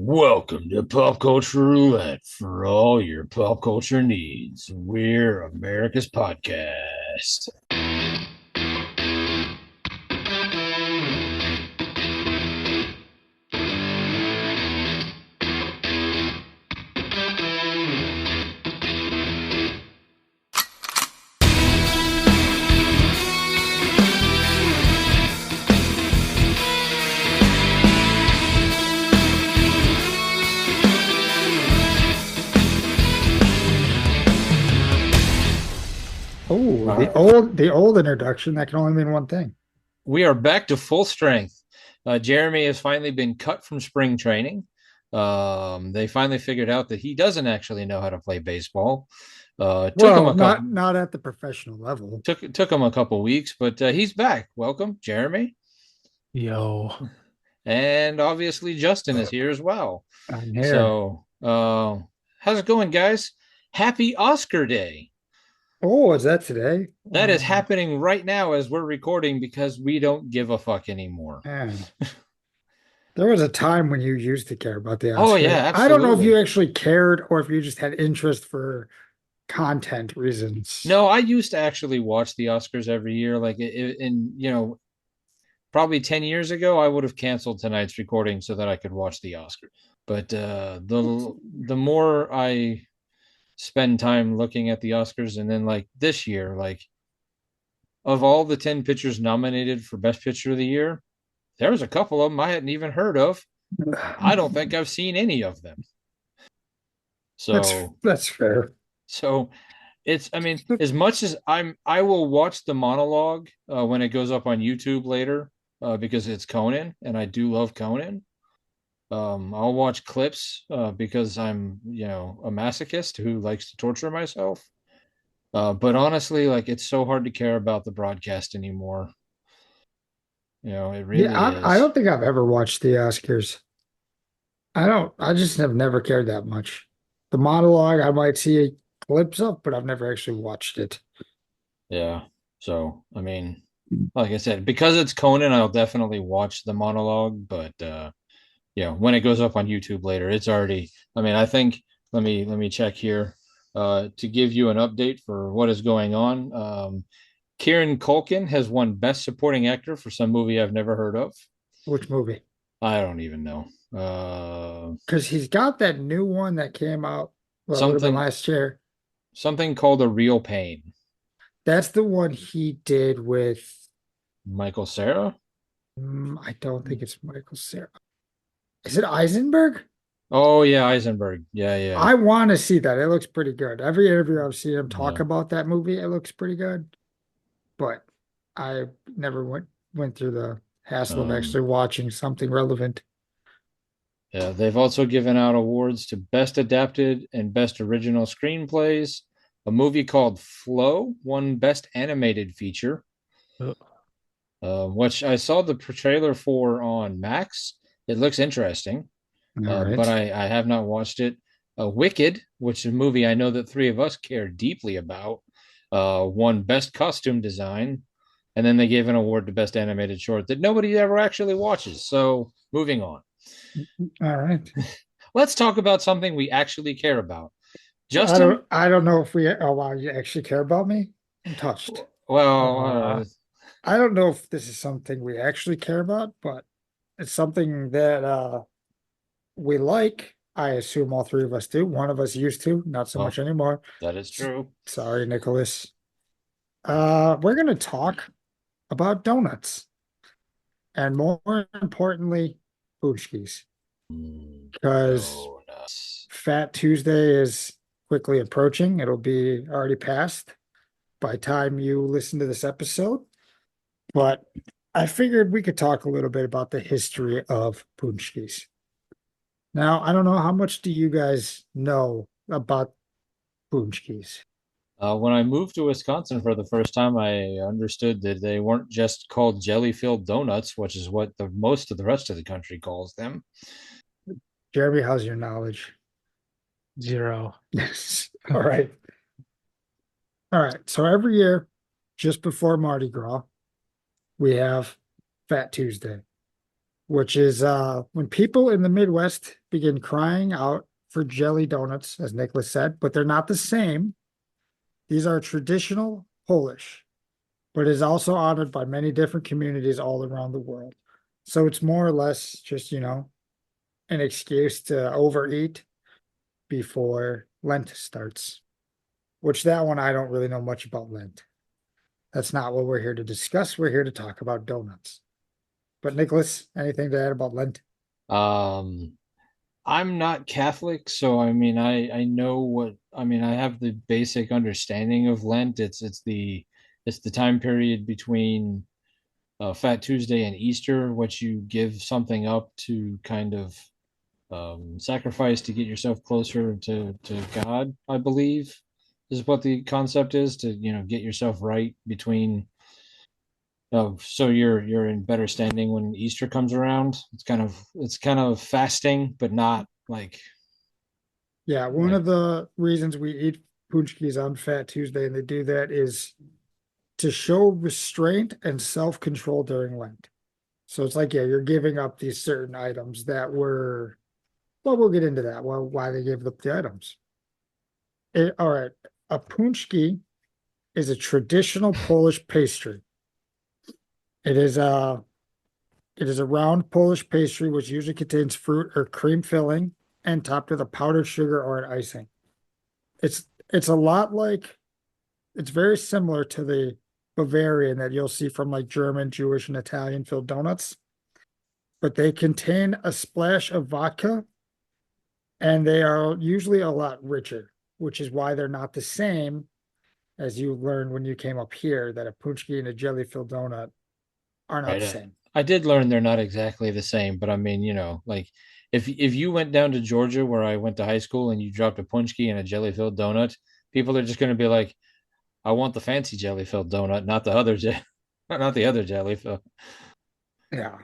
Welcome to Pop Culture Roulette for all your pop culture needs. We're America's podcast. Oh, All the right. old introduction, that can only mean one thing. We are back to full strength. Jeremy has finally been cut from spring training. They finally figured out that he doesn't actually know how to play baseball. Took him Well, a couple not at the professional level. took him a couple weeks, but he's back. Welcome, Jeremy. Yo, And obviously Justin is here as well. I'm here. So how's it going, guys? Happy Oscar Day. Oh, is that today? That is happening right now as we're recording because we don't give a fuck anymore. Man, there was a time when you used to care about the Oh yeah, Oscars. I don't know if you absolutely. actually cared or if you just had interest for content reasons. No, I used to actually watch the Oscars every year. Probably 10 years ago, I would have canceled tonight's recording so that I could watch the Oscars. But the more I spend time looking at the Oscars, and then like this year, like of all the 10 pictures nominated for Best Picture of the Year, there was a couple of them I hadn't even heard of. I don't think I've seen any of them. That's So, that's fair. so I mean, as much as I will watch the monologue when it goes up on YouTube later because it's Conan, and I do love Conan. I'll watch clips because I'm, a masochist who likes to torture myself. But honestly, like it's so hard to care about the broadcast anymore. It Yeah, really I is. don't think I've ever watched the Oscars. I don't. I just have never cared that much. The monologue, I might see clips of, but I've never actually watched it. Yeah. So, I mean, like I said, because it's Conan, I'll definitely watch the monologue, but when it goes up on YouTube later, it's already, I mean, I think let me check here to give you an update for what is going on. Kieran Culkin has won Best Supporting Actor for some movie I've never heard of. Which movie? I don't even know. Because he's got that new one that came out, well, it would have been Something last year. something called A Real Pain. That's the one he did with, Michael Cera? I don't think it's Michael Cera. Is it Eisenberg? Oh yeah, Eisenberg. Yeah, yeah. I want to see that. It looks pretty good. Every interview I've seen him talk Yeah. about that movie, it looks pretty good. But I never went through the hassle of Um, actually watching something relevant. yeah, they've also given out awards to Best Adapted and Best Original Screenplays. A movie called Flow won Best Animated Feature, all which I saw the trailer for on Max. It looks interesting, All but right. I have not watched it. Wicked, which is a movie I know that three of us care deeply about, won Best Costume Design, and then they gave an award to Best Animated Short that nobody ever actually watches. So, moving on. All right. Let's talk about something we actually care about. I Justin, don't know if we, oh wow, you actually care about me? I'm touched. well, I don't know if this is something we actually care about, but it's something that we like. I assume all three of us do. One of us used to, not so much well, anymore. that is true. Sorry, Nicholas. We're gonna talk about donuts and more importantly, Paczkis, because Donuts. Fat Tuesday is quickly approaching. It'll be already passed by time you listen to this episode. But I figured we could talk a little bit about the history of Paczkis. Now, I don't know how much do you guys know about Paczkis? When I moved to Wisconsin for the first time, I understood that they weren't just called jelly-filled donuts, which is what the most of the rest of the country calls them. Jeremy, how's your knowledge? 0. Yes. All right. All right. So every year, just before Mardi Gras, we have Fat Tuesday. which is when people in the Midwest begin crying out for jelly donuts, as Nicholas said, but they're not the same. These are traditional Polish, but is also honored by many different communities all around the world. So it's more or less just, an excuse to overeat before Lent starts, which that one I don't really know much about Lent. That's not what we're here to discuss. We're here to talk about donuts. But Nicholas, anything to add about Lent? Um, I'm not Catholic, so I mean, I know what I mean. I have the basic understanding of Lent. It's the time period between Fat Tuesday and Easter, which you give something up to kind of sacrifice to get yourself closer to God, I believe, is what the concept is to get yourself right between. So you're in better standing when Easter comes around. It's kind of fasting, but not Yeah, one like of the reasons we eat Paczkis on Fat Tuesday and they do that is to show restraint and self-control during Lent. So it's like, yeah, you're giving up these certain items that were, well, we'll get into that. Well, why they gave up the items. All right. A punchki is a traditional Polish pastry. It is a it is a round Polish pastry which usually contains fruit or cream filling and topped with a powdered sugar or an icing. It's a lot like it's very similar to the Bavarian that you'll see from like German, Jewish, and Italian filled donuts, but they contain a splash of vodka and they are usually a lot richer, which is why they're not the same as you learned when you came up here that a punchki and a jelly filled donut are not right. the same. I did learn they're not exactly the same, but I mean, like if you went down to Georgia where I went to high school and you dropped a punchki and a jelly filled donut, people are just going to be like, I want the fancy jelly filled donut, not the other not the other jelly filled. Yeah.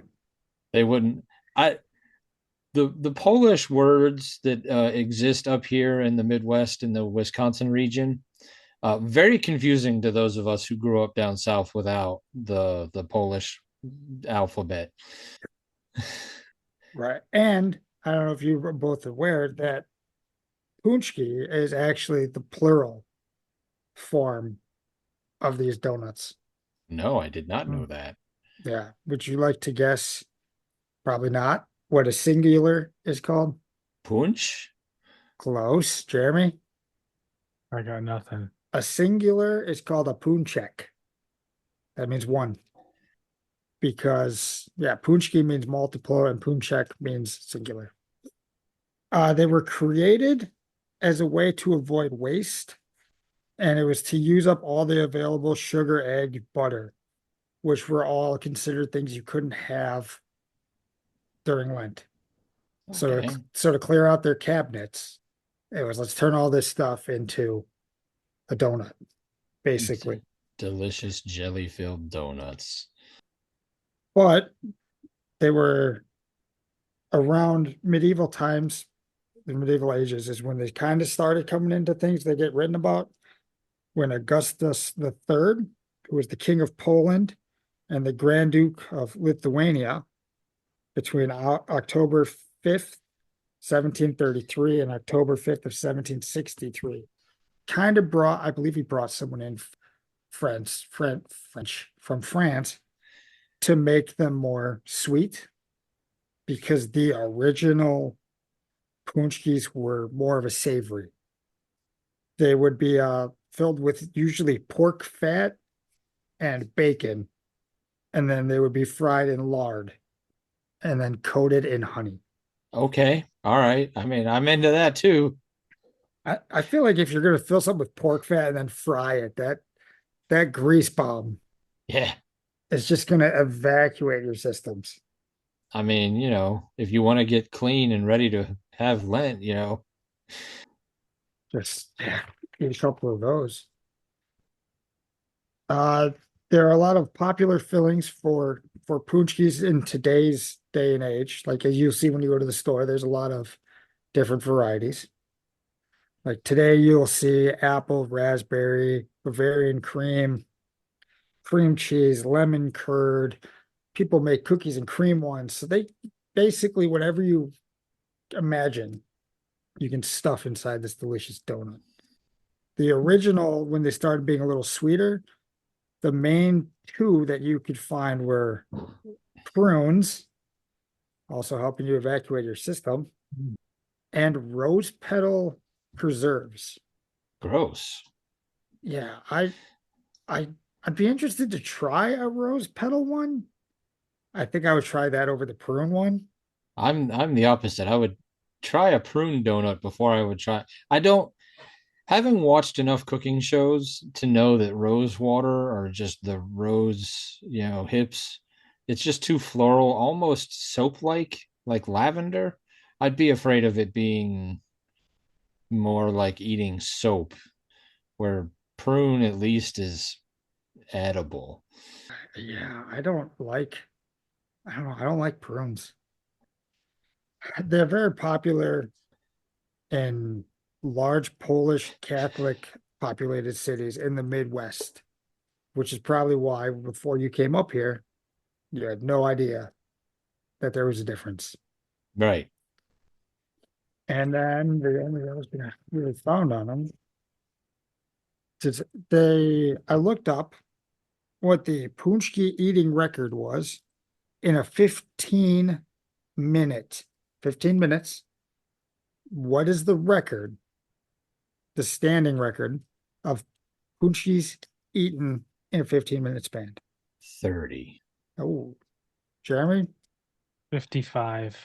They wouldn't. I the Polish words that exist up here in the Midwest in the Wisconsin region, very confusing to those of us who grew up down south without the Polish alphabet. Right. And I don't know if you were both aware that punchki is actually the plural form of these donuts. No, I did not know Mm. that. Yeah. Would you like to guess? Probably not. What a singular is called? Punch? Close, Jeremy. I got nothing. A singular is called a punchek. That means one because yeah, punchki means multiple and punchek means singular. They were created as a way to avoid waste, and it was to use up all the available sugar, egg, butter, which were all considered things you couldn't have during Lent. So Okay. to clear out their cabinets, it was let's turn all this stuff into a donut, basically. Delicious jelly filled donuts. But they were around medieval times, the medieval ages is when they kind of started coming into things they get written about. When Augustus the Third, who was the king of Poland and the Grand Duke of Lithuania, between October 5th, 1733 and October 5th of 1763, kind of brought, I believe he brought someone in French from France to make them more sweet because the original punchkis were more of a savory. They would be filled with usually pork fat and bacon, and then they would be fried in lard and then coated in honey. Okay. All right. I mean, I'm into that too. I feel like if you're gonna fill something with pork fat and then fry it, that grease bomb Yeah. is just gonna evacuate your systems. I mean, if you want to get clean and ready to have Lent, Just yeah, eat a couple of those. Uh, there are a lot of popular fillings for punchkis in today's day and age. Like as you see when you go to the store, there's a lot of different varieties. Like today, you'll see apple, raspberry, Bavarian cream, cream cheese, lemon curd, people make cookies and cream ones. So they basically whatever you imagine, you can stuff inside this delicious donut. The original, when they started being a little sweeter, the main two that you could find were prunes, also helping you evacuate your system, and rose petal preserves. Gross. Yeah, I I'd be interested to try a rose petal one. I think I would try that over the prune one. I'm the opposite. I would try a prune donut before I would try. I don't Having watched enough cooking shows to know that rose water or just the rose, hips, it's just too floral, almost soap like lavender. I'd be afraid of it being more like eating soap, where prune at least is edible. Yeah, I don't know, I don't like prunes. They're very popular in large Polish Catholic populated cities in the Midwest, which is probably why before you came up here, you had no idea that there was a difference. Right. And then the only other thing I really found on them is I looked up what the Paczki eating record was in a minute, 15 minutes. What is the record, the standing record of Paczkis eaten in a 15-minute span? 30. Oh, Jeremy, 55.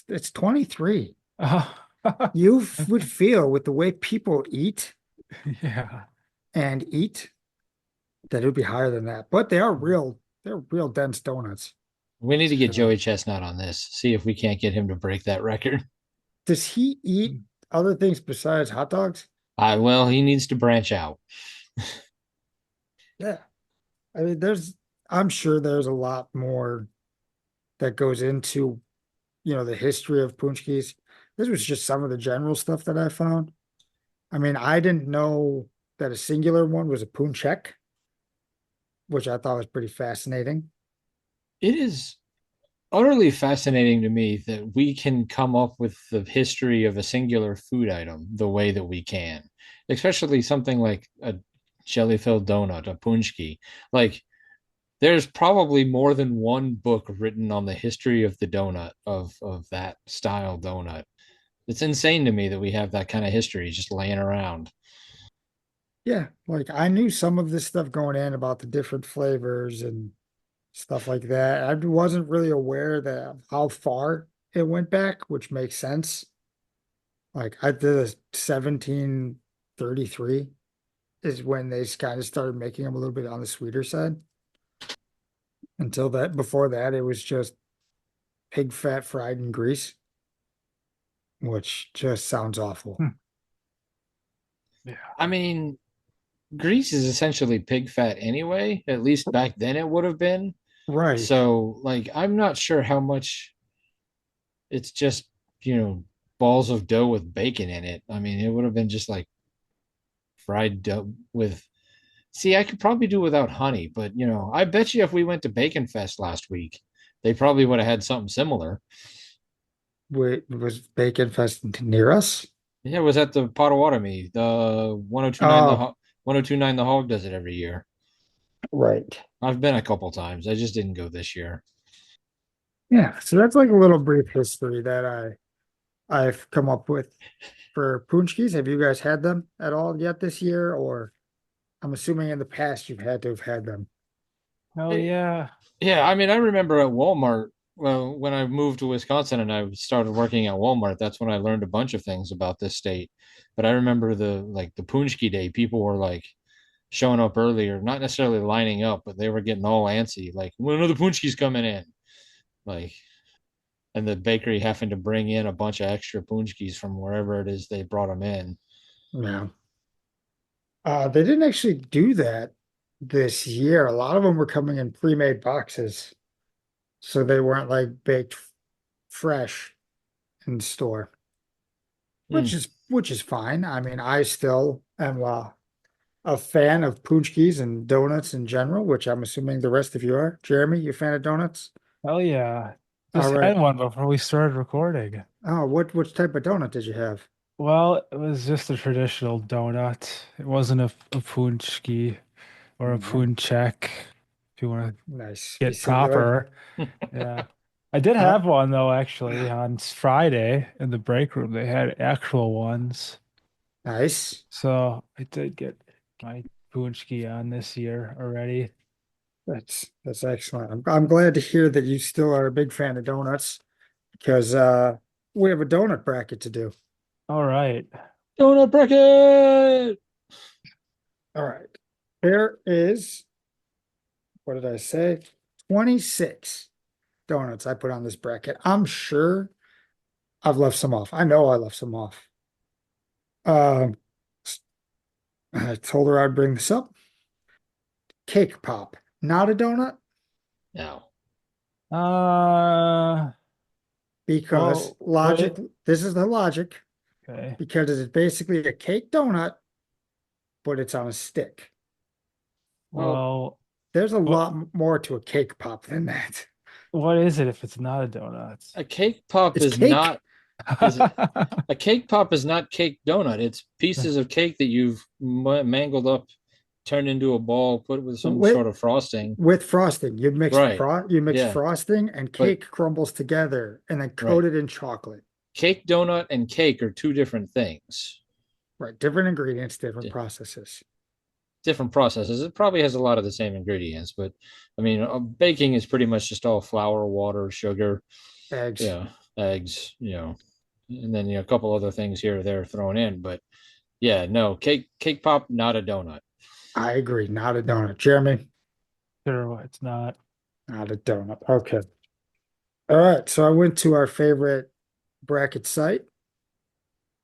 it's 23. Oh, You would feel with the way people eat yeah. and eat that it would be higher than that. But they're real dense donuts. We need to get So, Joey Chestnut on this, see if we can't get him to break that record. Does he eat other things besides hot dogs? Well, he needs to branch out. Yeah. I mean, I'm sure there's a lot more that goes into, the history of Paczkis. This was just some of the general stuff that I found. I mean, I didn't know that a singular one was a Punchek, which I thought was pretty fascinating. It is utterly fascinating to me that we can come up with the history of a singular food item the way that we can, especially something like a jelly filled donut, a punchki. Like, there's probably more than one book written on the history of the donut, of that style donut. It's insane to me that we have that kind of history just laying around. Yeah, like I knew some of this stuff going in about the different flavors and stuff like that. I wasn't really aware that how far it went back, which makes sense. Like I did a 1733 is when they kind of started making them a little bit on the sweeter side. Until that, before that, it was just pig fat fried in grease, which just sounds awful. Hmm. Yeah. I mean, grease is essentially pig fat anyway, at least back then it would have been. Right. So, like, I'm not sure how much it's just, you know, balls of dough with bacon in it. I mean, it would have been just like fried dough with. See, I could probably do without honey, but I bet you if we went to Bacon Fest last week, they probably would have had something similar. Wait, was Bacon Fest near us? Yeah, it was at the Potawatomi. The 1029 Oh, 1029 the Hog does it every year. right. I've been a couple times. I just didn't go this year. Yeah. So that's like a little brief history that I've come up with for Paczkis. Have you guys had them at all yet this year? Or I'm assuming in the past you've had to have had them. Hell It, yeah. yeah, I mean, I remember at Walmart, well, when I moved to Wisconsin and I started working at Walmart, that's when I learned a bunch of things about this state. But I remember the Punchki Day, people were like showing up earlier, not necessarily lining up, but they were getting all antsy, like, when are the Punchkis coming in? Like, and the bakery having to bring in a bunch of extra Punchkis from wherever it is they brought them in. Yeah. They didn't actually do that this year. A lot of them were coming in pre-made boxes, so they weren't like baked fresh in the store, Hmm. which is fine. I mean, I still am a fan of Paczkis and donuts in general, which I'm assuming the rest of you are. Jeremy, you a fan of donuts? Hell yeah. All Just right. had one before we started recording. Oh, which type of donut did you have? Well, it was just a traditional donut. It wasn't a punchki or a Mhm. punchek, if you want to Nice. Be get singular. proper. Yeah. I did Oh, have one though, actually, on Friday in the break room. They had actual ones. nice. So I did get my punchki on this year already. That's excellent. I'm glad to hear that you still are a big fan of donuts because we have a donut bracket to do. All right. Donut bracket. All right. There is, what did I say? 26 donuts I put on this bracket. I'm sure I've left some off. I know I left some off. Um, I told her I'd bring this up. Cake pop, not a donut No. Uh, because well, what logic, it, this is the logic, okay. because it's basically a cake donut, but it's on a stick. Well, Well, there's a what lot more to a cake pop than that. what is it if it's not a donut? A cake pop It's is cake not is a cake pop is not cake donut. It's pieces of cake that you've mangled up, turned into a ball, put with some with sort of frosting. with frosting. Right. You mix Yeah. frosting and But cake crumbles together and then coat right. it in chocolate. Cake donut and cake are two different things. Right, different ingredients, different processes. Different processes. It probably has a lot of the same ingredients, but I mean, baking is pretty much just all flour, water, sugar, Eggs. yeah, eggs, and then a couple other things here or there thrown in. But yeah, no, cake pop, not a donut. I agree, not a donut. Jeremy, Sure, it's not. not a donut. Okay. All right. So I went to our favorite bracket site,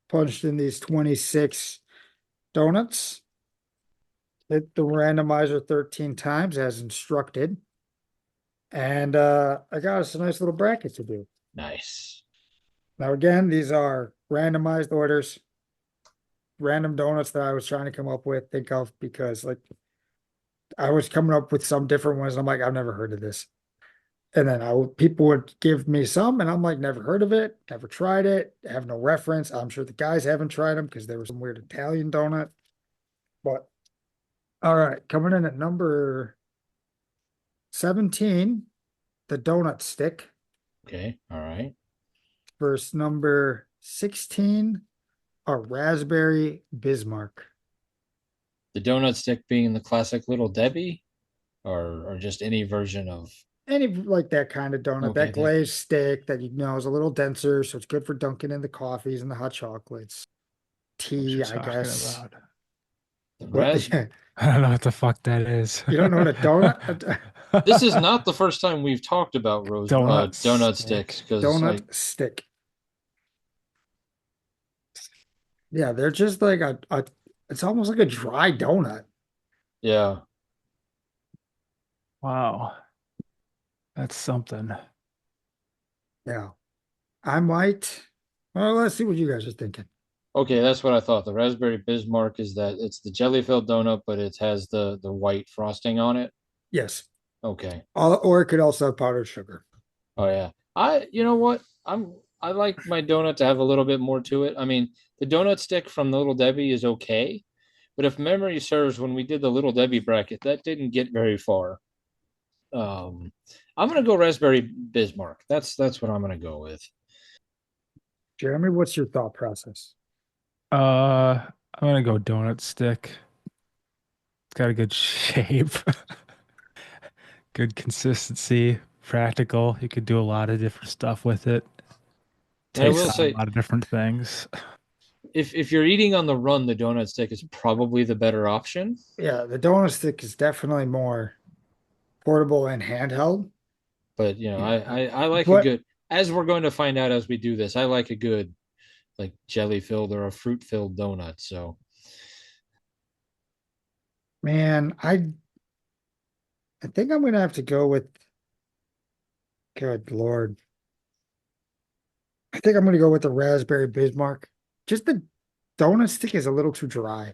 punched in these 26 donuts, hit the randomizer 13 times as instructed. And I got us a nice little bracket to do. Nice. Now, again, these are randomized orders, random donuts that I was trying to come up with, think of because like I was coming up with some different ones. And I'm like, I've never heard of this. And then people would give me some, and I'm like, never heard of it, never tried it, have no reference. I'm sure the guys haven't tried them because there was some weird Italian donut. But all right, coming in at number 17, the donut stick, Okay. All right. versus number 16, a raspberry Bismarck. The donut stick being the classic Little Debbie, or just any version of. Any like that kind of donut, Okay. that That glazed stick that you know is a little denser, so it's good for dunking in the coffees and the hot chocolates. What you Tea, I talking guess. about? the What? ras. I don't know what the fuck that is. You don't know what a donut? This is not the first time we've talked about Donut donut sticks stick. because I Donut stick. Yeah, they're just like it's almost like a dry donut. yeah. Wow, that's something. Yeah. I might. Well, let's see what you guys are thinking. Okay, that's what I thought. The raspberry Bismarck is that it's the jelly filled donut, but it has the white frosting on it. Yes. Okay. Or it could also have powdered sugar. Oh yeah. You know what? I like my donut to have a little bit more to it. I mean, the donut stick from the Little Debbie is okay, but if memory serves, when we did the Little Debbie bracket, that didn't get very far. Um, I'm gonna go raspberry Bismarck. That's what I'm gonna go with. Jeremy, what's your thought process? I'm gonna go donut stick. It's got a good shape, good consistency, practical. You could do a lot of different stuff with it. And I Takes will on a say, lot of different things. if you're eating on the run, the donut stick is probably the better option. Yeah, the donut stick is definitely more portable and handheld. But I like a But good, as we're going to find out as we do this, I like a good like jelly filled or a fruit filled donut. So man, I think I'm gonna have to go with good Lord. I think I'm gonna go with the raspberry Bismarck. Just the donut stick is a little too dry.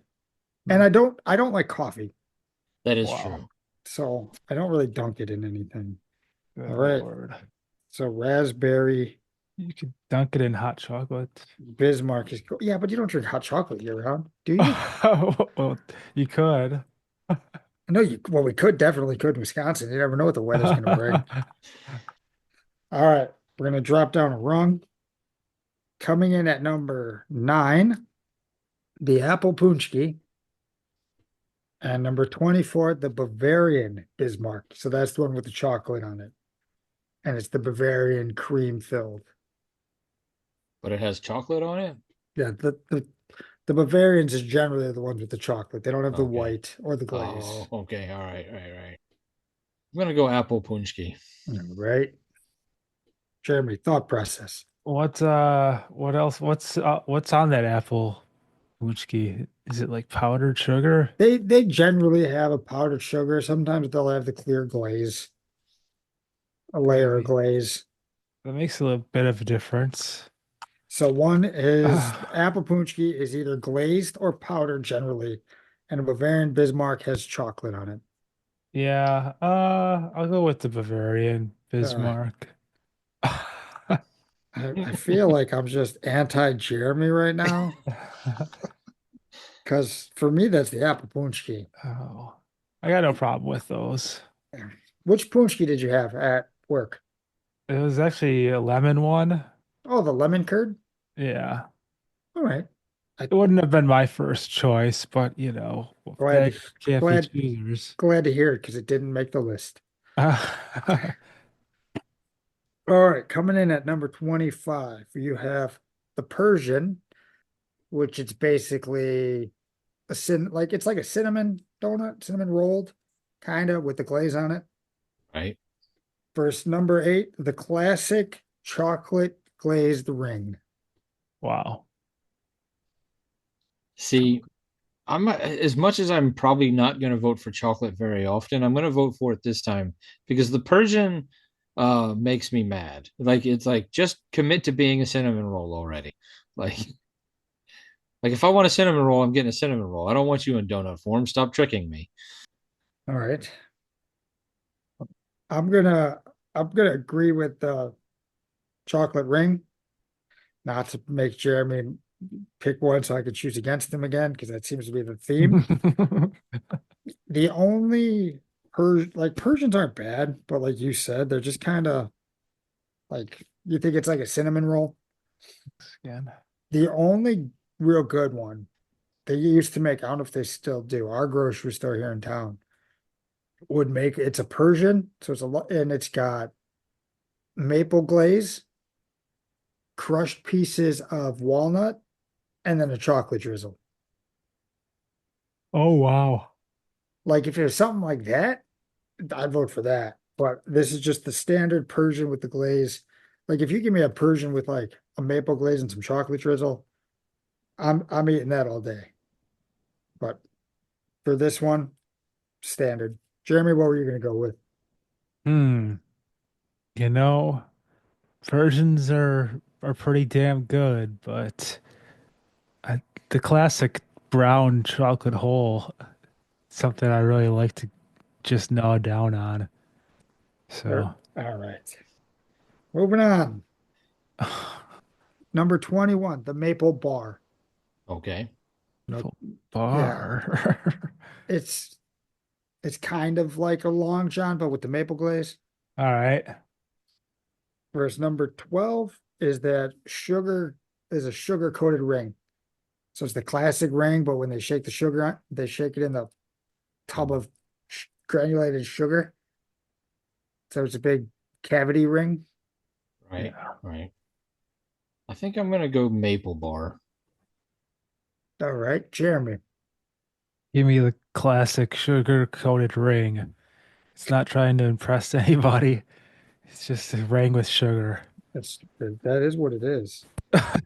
And I don't like coffee, That is Wow. true. so I don't really dunk it in anything. All Good right. Lord. So raspberry You could dunk it in hot chocolate. Bismarck is cool. Yeah, but you don't drink hot chocolate year round, do you? Well, you could. No, well, we definitely could in Wisconsin. You never know what the weather's going to bring. All right, we're going to drop down a rung. Coming in at number 9, the apple punchki, and number 24, the Bavarian Bismarck. So that's the one with the chocolate on it, and it's the Bavarian cream filled. But it has chocolate on it. Yeah, the Bavarians is generally the ones with the chocolate. They don't have the Okay. white or the glaze. Oh, okay. All right, right. I'm gonna go apple punchki. All right, Jeremy, thought process. What else? What's on that apple Wuchki? Is it like powdered sugar? They generally have a powdered sugar. Sometimes they'll have the clear glaze, a layer of Really? glaze. That makes a little bit of a difference. So one is Uh, apple punchki is either glazed or powdered generally, and a Bavarian Bismarck has chocolate on it. yeah, I'll go with the Bavarian Uh, Bismarck. I feel like I'm just anti-Jeremy right now because for me that's the apple punchki. Oh, I got no problem with those. Which punchki did you have at work? It was actually a lemon one. Oh, the lemon curd. Yeah. All right. I It wouldn't have been my first choice, but glad beggars can't be glad choosers. glad to hear it because it didn't make the list. All right, coming in at number 25, you have the Persian, which it's basically it's like a cinnamon donut, cinnamon rolled, kind of with the glaze on it. Right. Verse number 8, the classic chocolate glazed ring. Wow. See, I'm as much as I'm probably not going to vote for chocolate very often, I'm going to vote for it this time because the Persian makes me mad. Like it's like just commit to being a cinnamon roll already. Like like if I want a cinnamon roll, I'm getting a cinnamon roll. I don't want you in donut form. Stop tricking me. All right. I'm gonna I'm gonna agree with the chocolate ring, not to make Jeremy pick one so I could choose against him again, because that seems to be the theme. The only Persians aren't bad, but like you said, they're just kind of like you think it's like a cinnamon roll. Again. The only real good one they used to make, I don't know if they still do, our grocery store here in town would make it's a Persian, so it's a lot, and it's got maple glaze, crushed pieces of walnut, and then a chocolate drizzle. Oh wow. Like if it was something like that, I'd vote for that. But this is just the standard Persian with the glaze. Like if you give me a Persian with like a maple glaze and some chocolate drizzle, I'm eating that all day. But for this one, standard. Jeremy, what were you gonna go with? Hmm. You know, versions are pretty damn good, but I, the classic brown chocolate hole, something I really like to just gnaw down on. So, All right. Moving on. Number 21, the maple bar. Okay. No, full yeah, bar. it's it's kind of like a long john, but with the maple glaze. All right. Whereas number 12 is a sugar coated ring. So it's the classic ring, but when they shake the sugar on, they shake it in the tub of granulated sugar. So it's a big cavity ring. Right. Yeah. Right. I think I'm gonna go maple bar. All right, Jeremy. Give me the classic sugar-coated ring. It's not trying to impress anybody. It's just a ring with sugar. That is what it is. I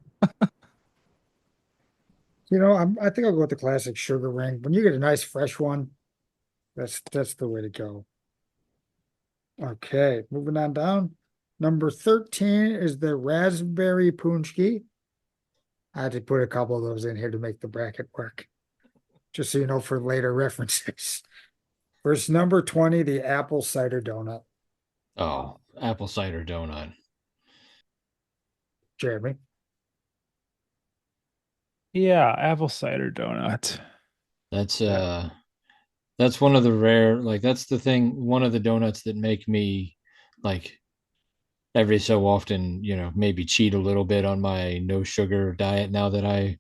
think I'll go with the classic sugar ring. When you get a nice fresh one, that's the way to go. Okay, moving on down. Number 13 is the raspberry punchki. I had to put a couple of those in here to make the bracket work. just so you know for later references. Versus number 20, the apple cider donut. Oh, apple cider donut. Jeremy. Yeah, apple cider donut. That's Yeah, uh that's one of the rare, like that's the thing, one of the donuts that make me like every so often, maybe cheat a little bit on my no sugar diet now that I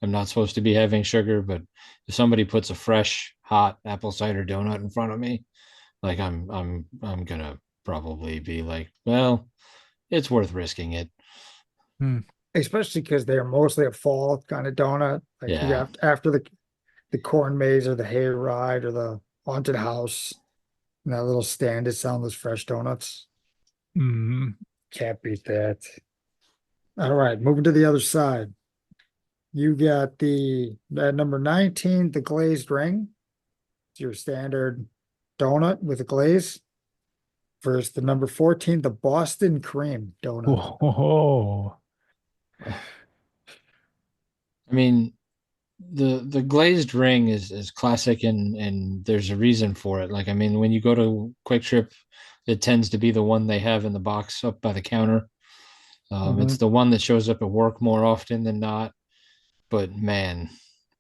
am not supposed to be having sugar. But if somebody puts a fresh, hot apple cider donut in front of me, like I'm gonna probably be like, well, it's worth risking it. Hmm. especially because they're mostly a fall kind of donut. Like you Yeah. have after the corn maze or the hayride or the haunted house and that little stand is selling those fresh donuts. Mm. Can't beat that. All right, moving to the other side. You got the at number 19, the glazed ring. It's your standard donut with a glaze. Versus the number 14, the Boston cream donut. Whoa. I mean, the glazed ring is classic, and there's a reason for it. Like, I mean, when you go to Quick Trip, it tends to be the one they have in the box up by the counter. It's Mhm. the one that shows up at work more often than not. But man,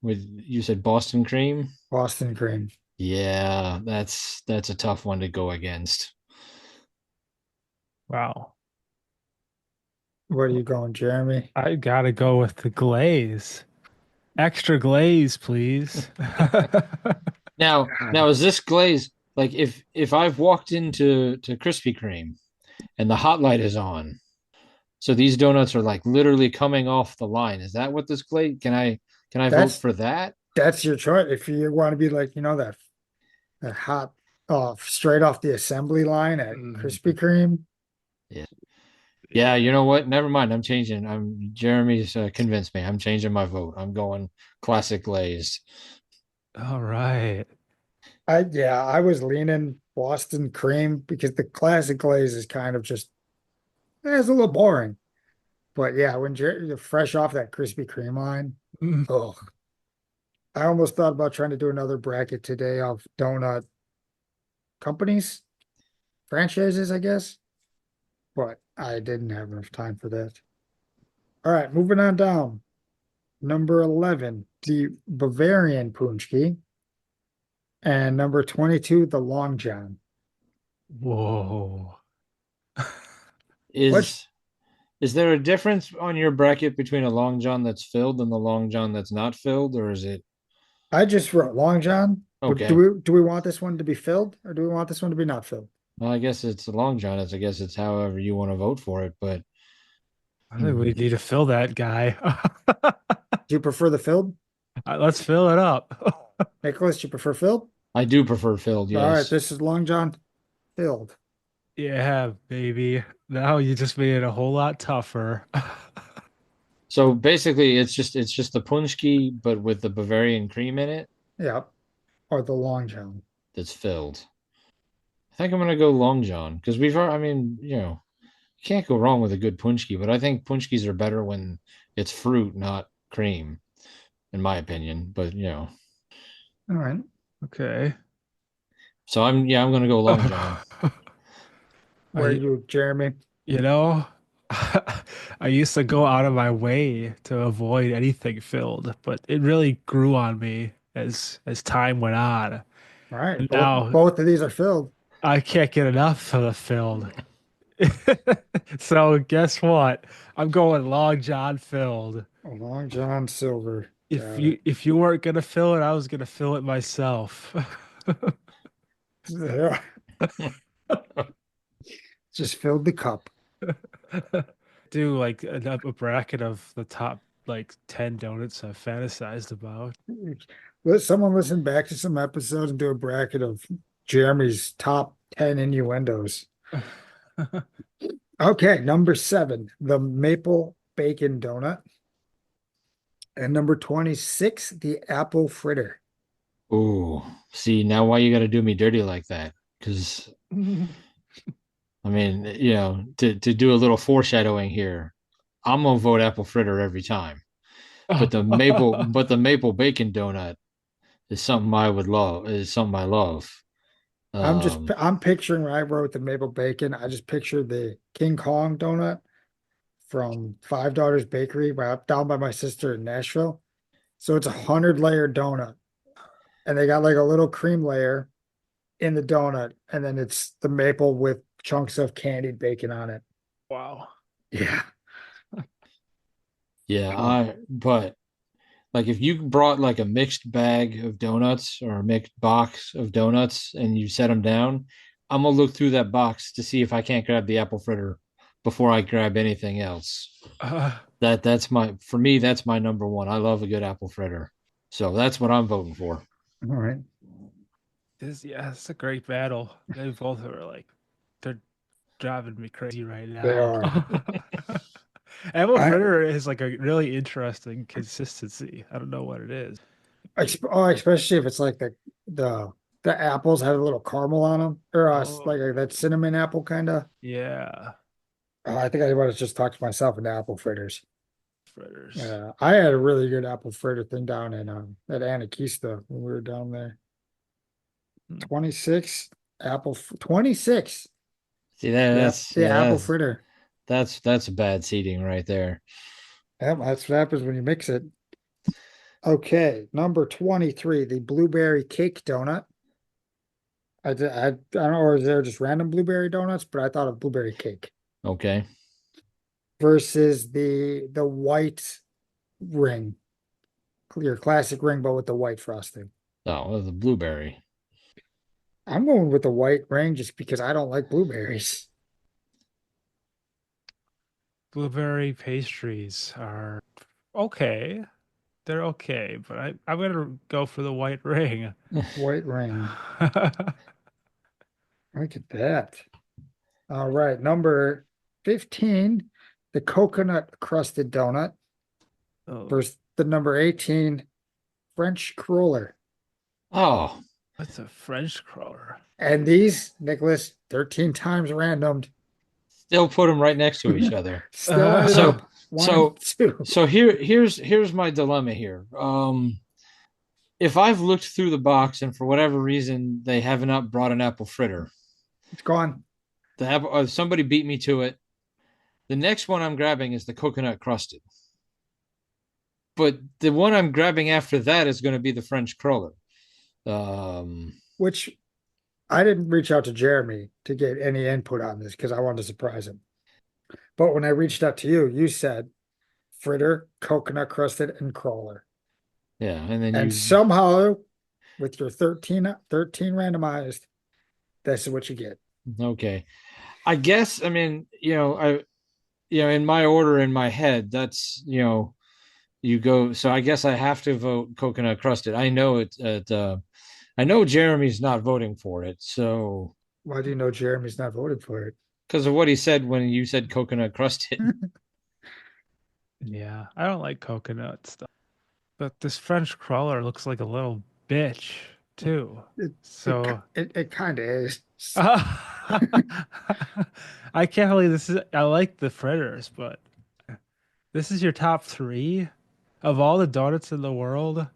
with you said Boston cream, Boston cream. yeah, that's a tough one to go against. Wow. Where are you going, Jeremy? I gotta go with the glaze. Extra glaze, please. Now is this glaze like if I've walked into Krispy Kreme and the hot light is on, so these donuts are like literally coming off the line. Is that what this glaze? Can I vote That's for that? that's your choice. If you want to be like, that hot straight off the assembly line at Krispy Mm. Kreme. Yeah. Yeah, Yeah. you know what? Never mind. I'm changing. I'm Jeremy's convinced me. I'm changing my vote. I'm going classic glazed. All right. I was leaning Boston cream because the classic glaze is kind of just it's a little boring. But yeah, when you're fresh off that Krispy Kreme line, Mm. oh, I almost thought about trying to do another bracket today of donut companies, franchises, I guess, but I didn't have enough time for that. All right, moving on down. Number 11, the Bavarian Punchki, and number 22, the Long John. Whoa. What Is there a difference on your bracket between a long john that's filled and the long john that's not filled, or is it I just wrote Long John, but do okay? we want this one to be filled or do we want this one to be not filled? Well, I guess it's a long john. I guess it's however you want to vote for it, but I think we mm, need to fill that guy. Do you prefer the filled? Let's fill it up. Nicholas, you prefer filled? I do prefer filled. All right, Yes. this is Long John filled. Yeah, baby. Now you just made it a whole lot tougher. So basically, it's just the punchki, but with the Bavarian cream in it Yeah, or the Long John. that's filled. I think I'm gonna go long john because I mean, you can't go wrong with a good punchki, but I think punchkis are better when it's fruit, not cream, in my opinion. But All right. Okay. so I'm gonna go long john. Where are I, you, Jeremy? you know, I used to go out of my way to avoid anything filled, but it really grew on me as time went on. All right, And both now both of these are filled. I can't get enough of the filled. So guess what? I'm going Long John filled. Long John Silver. If Got it. you weren't gonna fill it, I was gonna fill it myself. Yeah, just filled the cup. Do like a bracket of the top like 10 donuts I've fantasized about. Let someone listen back to some episodes and do a bracket of Jeremy's top 10 innuendos. Okay, number 7, the maple bacon donut. And number 26, the apple fritter. Ooh, see now why you got to do me dirty like that? Because I mean, to do a little foreshadowing here, I'm gonna vote apple fritter every time. But the maple bacon donut, is something I would love. Is something I love. Um, I'm picturing when I wrote the maple bacon, I just pictured the King Kong donut from Five Daughters Bakery down by my sister in Nashville. So it's 100 layer donut, and they got like a little cream layer in the donut, and then it's the maple with chunks of candied bacon on it. Wow. Yeah. yeah, Oh, but like if you brought like a mixed bag of donuts or a mixed box of donuts and you set them down, I'm gonna look through that box to see if I can't grab the apple fritter before I grab anything else. Uh, That's my for me, that's my number one. I love a good apple fritter. So that's what I'm voting for. all right. yeah, it's a great battle. They both are like they're driving me crazy right They now. are. Apple I fritter is like a really interesting consistency. I don't know what it is. especially if it's like the the apples have a little caramel on them, or like Oh, that cinnamon apple kind of. yeah, I think I want to just talk to myself into apple fritters. fritters. I had a really good apple fritter thing down in at Anakista when we were down there. Hmm. 26 26. See Yeah, that's the yeah, apple fritter. that's a bad seating right there. Yeah, that's what happens when you mix it. Okay, number 23, the blueberry cake donut. I don't know, or is there just random blueberry donuts, but I thought of blueberry cake Okay. versus the white ring, your classic ring, but with the white frosting. Oh, well, the blueberry. I'm going with the white ring just because I don't like blueberries. Blueberry pastries are okay. They're okay, but I'm gonna go for the white ring. White ring. Look at that. All right, number 15, the coconut crusted donut Oh, versus the number 18, French cruller. Oh, what's a French crawler? And these, Nicholas, 13 times randomed, still put them right next to each other. still ended So up one and so two. so here's my dilemma here. If I've looked through the box and for whatever reason they haven't up brought an apple fritter, It's gone. somebody beat me to it. The next one I'm grabbing is the coconut crusted, but the one I'm grabbing after that is going to be the French cruller. Um, Which I didn't reach out to Jeremy to get any input on this because I wanted to surprise him. But when I reached out to you, you said fritter, coconut crusted, and crawler. yeah, and then And you somehow, with your 13 randomized, this is what you get. okay. I guess I mean in my order in my head that's you go. So I guess I have to vote coconut crusted. I know I know Jeremy's not voting for it. So Why do you know Jeremy's not voted for it? because of what he said when you said coconut crusted. Yeah, I don't like coconut stuff. But this French crawler looks like a little bitch too. It So it kind of is. I can't believe this is I like the fritters, but this is your top three of all the donuts in the world.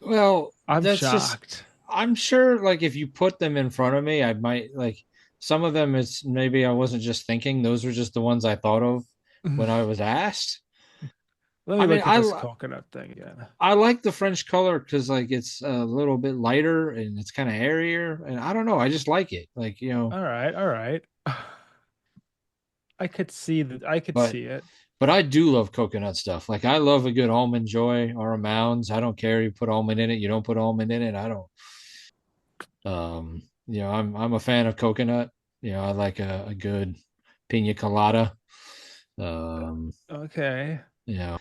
Well, I'm that's just shocked. I'm sure like if you put them in front of me, I might like some of them it's maybe I wasn't just thinking. Those were just the ones I thought of when I was asked. Let me I mean, look at this coconut thing again. I like the French color because like it's a little bit lighter and it's kind of airier, and I don't know, I just like it. Like All right, all right. I could see that. I could but see it. but I do love coconut stuff. Like I love a good almond joy or a mounds. I don't care you put almond in it, you don't put almond in it. I don't. I'm a fan of coconut. I like a good pina colada. Um, Okay. you know,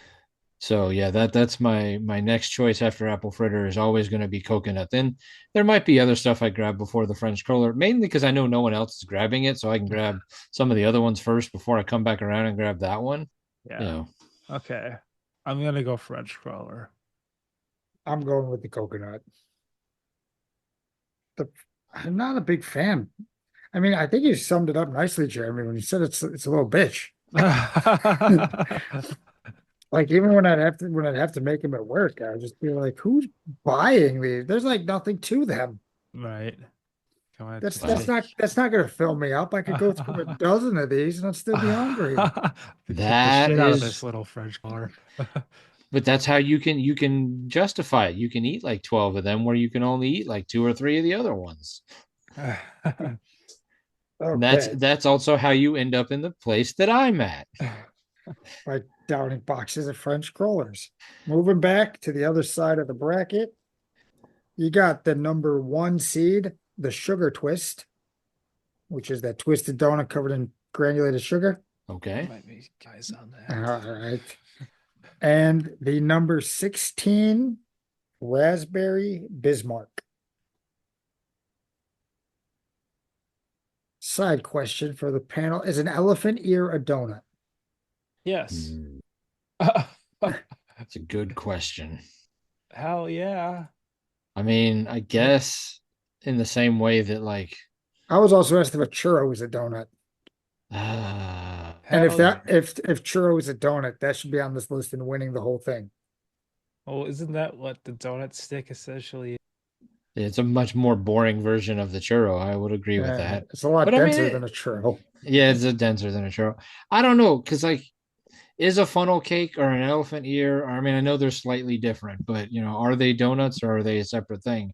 so yeah, that's my next choice after apple fritter is always going to be coconut. Then there might be other stuff I grab before the French cruller, mainly because I know no one else is grabbing it, so I can grab some of the other ones first before I come back around and grab that one. You Yeah. know, Okay. I'm gonna go French crawler. I'm going with the coconut. The I'm not a big fan. I mean, I think you summed it up nicely, Jeremy, when you said it's a little bitch. Like even when I'd have to make them at work, I would just be like, who's buying these? There's like nothing to them. Right. Come on, Well, That's not gonna fill me up. I could go through a dozen of these and I'd still be hungry. We kick the that shit out of this is, little French car. but that's how you can justify it. You can eat like 12 of them, where you can only eat like two or three of the other ones. And that's Okay. that's also how you end up in the place that I'm at. By downing boxes of French crawlers. Moving back to the other side of the bracket, you got the number one seed, the sugar twist, which is that twisted donut covered in granulated sugar. Okay. Might be guys on All that. right. And the number 16, raspberry Bismarck. Side question for the panel: is an elephant ear a donut? Yes. Hmm, that's a good question. Hell yeah. I mean, I guess in the same way that like I was also asked if a churro is a donut. And Hell yeah. if churro is a donut, that should be on this list and winning the whole thing. Well, isn't that what the donut stick essentially is? it's a much more boring version of the churro. I would agree with that. It's a lot But I mean, denser than a churro. yeah, it's a denser than a churro. I don't know, because like, is a funnel cake or an elephant ear? Or, I mean, I know they're slightly different, but are they donuts or are they a separate thing?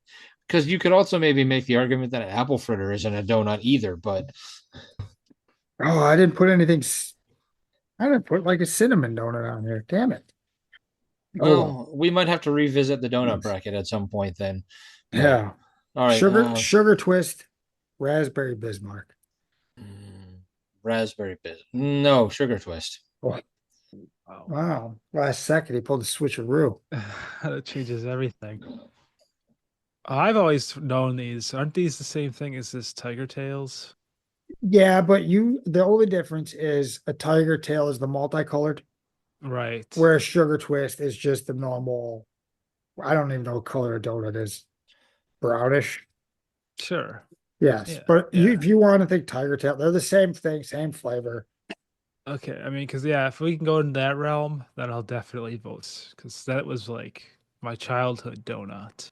Because you could also maybe make the argument that an apple fritter isn't a donut either. But Oh, I didn't put anything. I didn't put like a cinnamon donut on here. Damn it. Oh well. well, we might have to revisit the donut bracket at some point then. But Yeah. all right, Sugar twist, raspberry Bismarck. raspberry bit. No, sugar twist. Oh, Wow. wow. Last second he pulled the switcheroo. That changes everything. I've always known these. Aren't these the same thing as this Tiger Tails? Yeah, but the only difference is a tiger tail is the multicolored, Right. whereas sugar twist is just the normal. I don't even know what color a donut is. Brownish. Sure. Yes, Yeah. but Yeah. if you want to think tiger tail, they're the same thing, same flavor. Okay. I mean, because yeah, if we can go in that realm, then I'll definitely vote because that was like my childhood donut.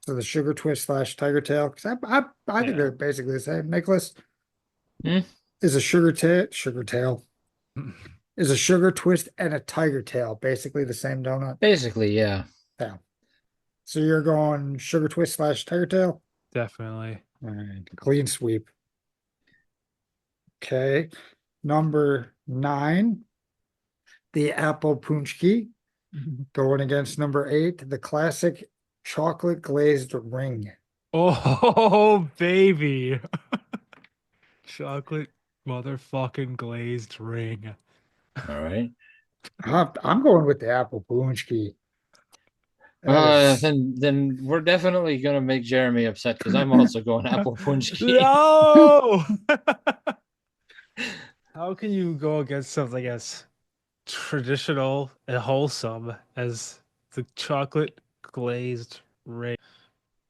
So the sugar twist slash tiger tail, because I think Yeah. they're basically the same. Nicholas, Hmm? is a sugar tail is a sugar twist and a tiger tail basically the same donut? Basically, yeah. Yeah. So you're going sugar twist slash tiger tail? Definitely. All right, clean sweep. Okay. Number 9, the apple punchki, going against number 8, the classic chocolate glazed ring. Oh, baby. Chocolate motherfucking glazed ring. All right. I'm going with the apple punchki. That is, Then we're definitely gonna make Jeremy upset because I'm also going apple punchki. No! How can you go against something as traditional and wholesome as the chocolate glazed ring?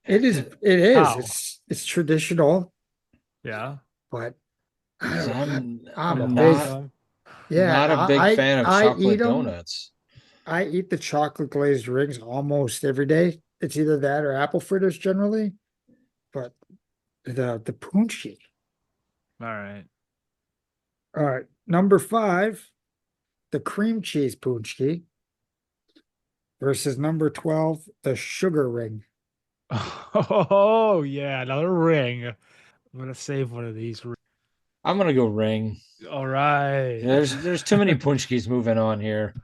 it is. How? It's traditional, Yeah. but I Because don't I'm a I'm big Wholesome. yeah, not a big fan of I eat chocolate them. donuts. I eat the chocolate glazed rings almost every day. It's either that or apple fritters generally, but the punchi. All right. All right, number 5, the cream cheese punchi versus number 12, the sugar ring. Oh, yeah, another ring. I'm gonna save one of these. I'm gonna go ring. All right. There's too many punchkis moving on here.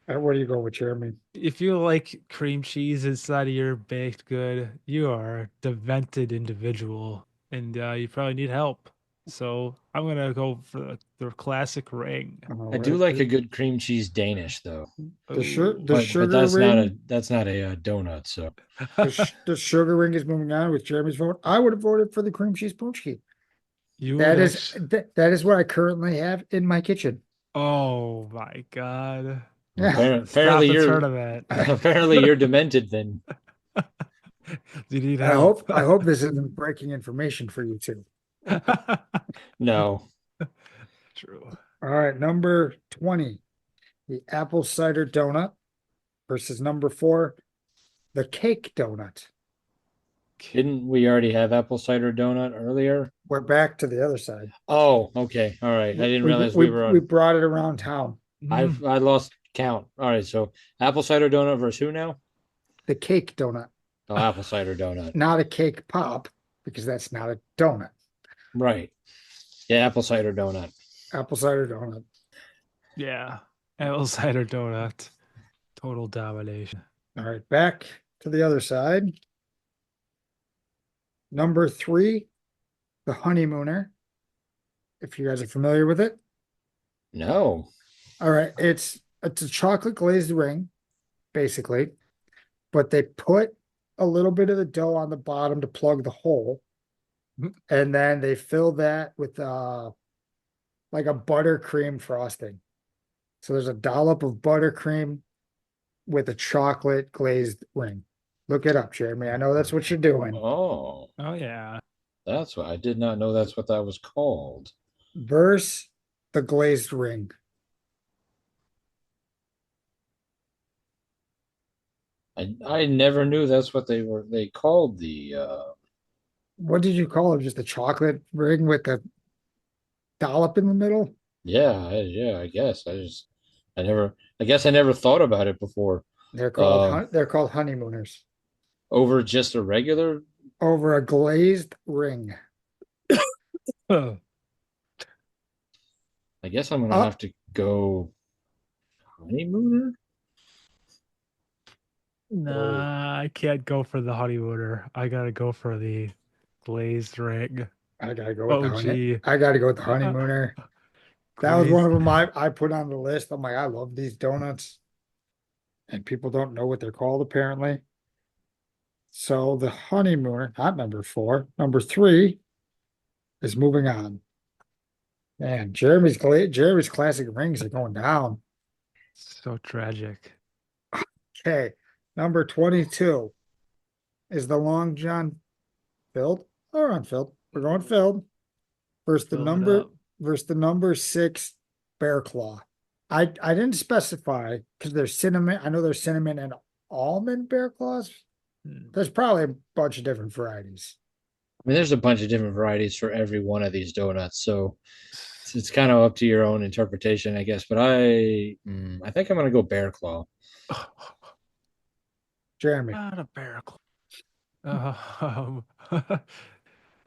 What do you go with, Jeremy? If you like cream cheese inside of your baked good, you are a demented individual and you probably need help. So I'm gonna go for the classic ring. All I do right, like a good cream cheese Danish though, Ooh. the but sugar ring. that's not a donut. So The sugar ring is moving on with Jeremy's vote. I would have voted for the cream cheese punchki. You would actually. That is what I currently have in my kitchen. Oh my God. Yeah. Stop apparently the you're tournament. apparently you're demented then. Do you need help? I hope this isn't breaking information for you too. No. True. All right, number 20, the apple cider donut versus number 4, the cake donut. Didn't we already have apple cider donut earlier? We're back to the other side. Oh, okay. All right. I didn't We realize we we were we on. brought it around town. I lost count. All right. So apple cider donut versus who now? The cake donut, Oh, apple cider donut. not a cake pop, because that's not a donut. Right. Yeah, apple cider donut. Apple cider donut. Yeah. Apple cider donut. Total domination. All right, back to the other side. Number 3, the honeymooner. If you guys are familiar with it. No. All right, it's a chocolate glazed ring, basically, but they put a little bit of the dough on the bottom to plug the hole, and then they fill that with like a buttercream frosting. So there's a dollop of buttercream with a chocolate glazed ring. Look it up, Jeremy. I know that's what you're doing. Oh, Oh yeah. that's what I did not know that's what that was called. Verse the glazed ring. I never knew that's what they called the What did you call it? Just a chocolate ring with a dollop in the middle? yeah, I guess. I guess I never thought about it before. Uh They're called honeymooners. over just a regular. Over a glazed ring. I guess I'm gonna Uh, have to go honeymooner. oh, Nah, I can't go for the honeymooner. I gotta go for the glazed ring. I gotta go with the honey. OG. I gotta go with the honeymooner. That was one Glazed. of them I put on the list. I'm like, I love these donuts. And people don't know what they're called, apparently. So the honeymooner, not number 4, number 3 is moving on. Man, Jeremy's classic rings are going down. So tragic. Okay, number 22 is the Long John filled or unfilled. We're going filled. Versus the Fill it number up. versus the number 6 Bear Claw. I didn't specify because there's cinnamon. I know there's cinnamon and almond Bear Claws. Hmm. There's probably a bunch of different varieties. I mean, there's a bunch of different varieties for every one of these donuts, so it's kind of up to your own interpretation, I guess. But I think I'm gonna go bear claw. Jeremy. Not a bear claw. Um,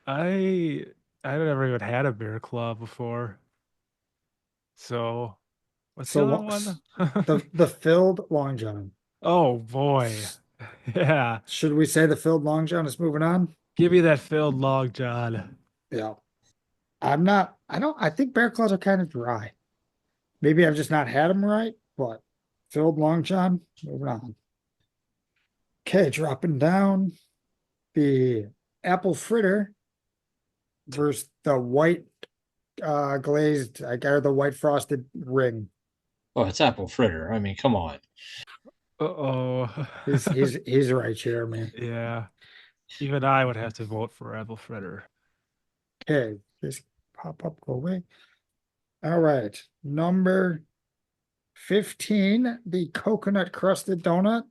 I I never even had a bear claw before. So what's the So other lo- one? the filled Long John. Oh boy. Yeah. Should we say the filled Long John is moving on? Give me that filled log, John. Yeah. I'm not. I think Bear Claws are kind of dry. Maybe I've just not had them right, but filled Long John, moving on. Okay, dropping down the apple fritter versus the white glazed, I got the white frosted ring. Oh, it's apple fritter. I mean, come on. Uh-oh. He's right, Jeremy. Yeah. Even I would have to vote for apple fritter. Okay, just pop up, go away. All right, number 15, the coconut crusted donut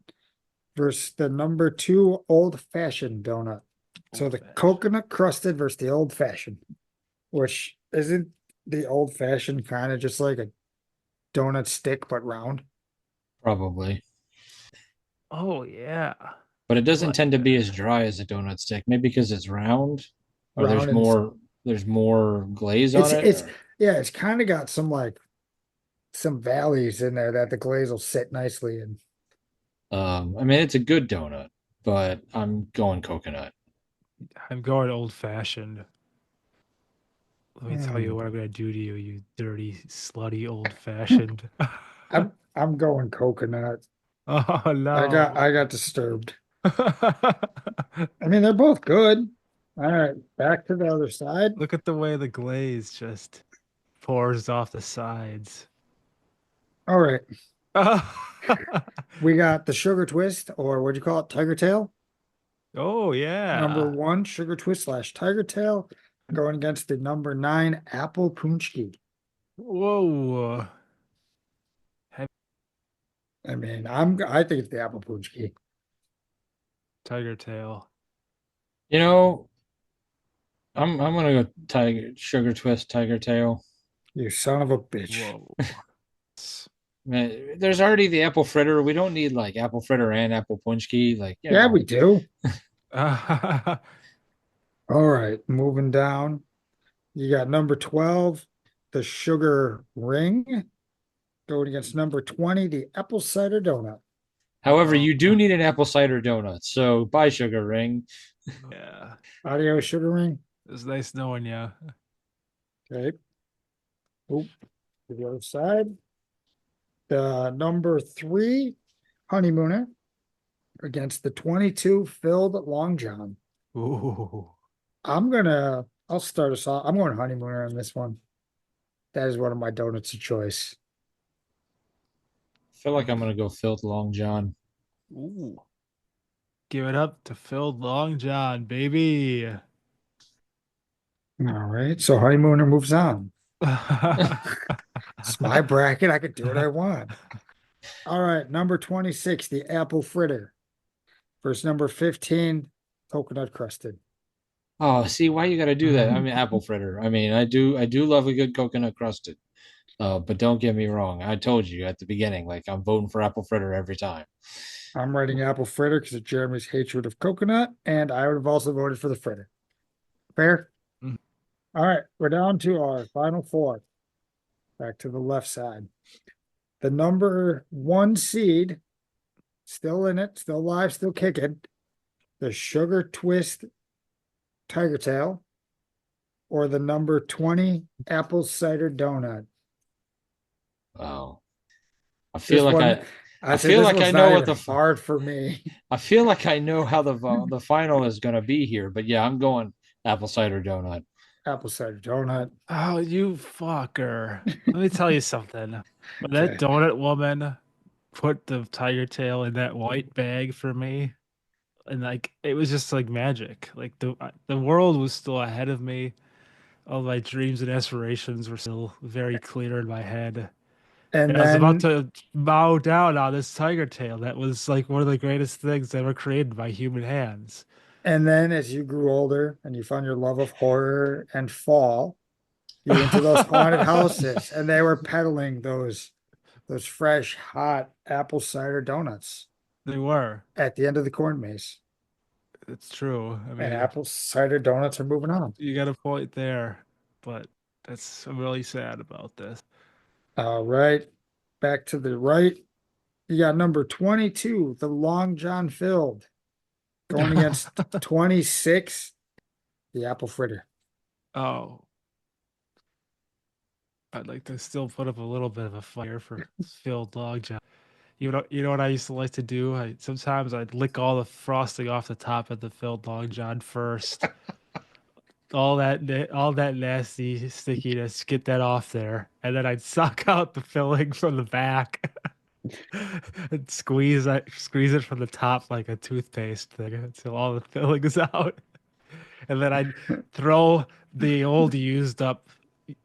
versus the number 2 old fashioned donut. So the Old-fashioned. coconut crusted versus the old fashioned, which isn't the old fashioned kind of just like a donut stick but round. Probably. Oh yeah. But it I doesn't like tend to that. be as dry as a donut stick. Maybe because it's round, or Round and there's more glaze on it. it's Or, yeah, it's kind of got some valleys in there that the glaze will sit nicely in. I mean, it's a good donut, but I'm going coconut. I'm going old fashioned. Let me tell you Hmm. what I'm gonna do to you, you dirty, slutty old fashioned. I'm going coconut. Oh I no. got disturbed. I mean, they're both good. All right, back to the other side. Look at the way the glaze just pours off the sides. All right, Oh we got the sugar twist, or what'd you call it, tiger tail? Number yeah. 1 sugar twist slash tiger tail, going against the number 9 apple punchki. Whoa. I mean, I think it's the apple Paczki. Tiger tail. You know, I'm gonna go tiger sugar twist tiger tail. You son of a bitch. Whoa. S- Man, there's already the apple fritter. We don't need like apple fritter and apple punchki. Like, Yeah, we do. oh, All right, moving down. You got number 12, the sugar ring, going against number 20, the apple cider donut. however, you do need an apple cider donut. So buy sugar ring. yeah. Audio sugar ring. It was nice knowing you. Okay. Oop, to the other side. The number 3, honeymooner, against the 22 filled long john. Ooh. I'll start us off. I'm going honeymooner on this one. That is one of my donuts of choice. I feel like I'm gonna go filled long john. Ooh. Give it up to Phil Long John, baby. All right, so honeymooner moves on. It's my bracket. I can do what I want. All right, number 26, the apple fritter. Versus number 15, coconut crusted. Oh, see why you got to do that? I mean, apple fritter. I mean, I do love a good coconut crusted. But don't get me wrong. I told you at the beginning, like I'm voting for apple fritter every time. I'm writing apple fritter because of Jeremy's hatred of coconut, and I would have also voted for the fritter. Fair? All right, we're down to our final four. Back to the left side. The number 1 seed, still in it, still alive, still kicking. The sugar twist tiger tail, or the number 20 apple cider donut. Oh, I feel This like one, I, I I said feel this like I one's know not what even the, hard for me. I feel like I know how the final is gonna be here. But yeah, I'm going apple cider donut. Apple cider donut. Oh, you fucker. Let me tell you something. When that Okay. donut woman put the tiger tail in that white bag for me, and like it was just like magic. Like the world was still ahead of me. All my dreams and aspirations were still very clear in my head. And And I was about then to bow down on this tiger tail that was like one of the greatest things ever created by human hands. and then as you grew older and you found your love of horror and fall, you went to those haunted houses and they were peddling those fresh, hot apple cider donuts They were. at the end of the corn maze. It's true. I And mean, apple cider donuts are moving on. you got a point there, but I'm really sad about this. All right. Back to the right. You got number 22, the Long John filled, going against 26, the apple fritter. Oh, I'd like to still put up a little bit of a fire for filled log jam. You know what I used to like to do? Sometimes I'd lick all the frosting off the top of the filled long john first. All that nasty stickiness, get that off there, and then I'd suck out the filling from the back and squeeze it from the top like a toothpaste thing until all the filling is out, and then I'd throw the old used up,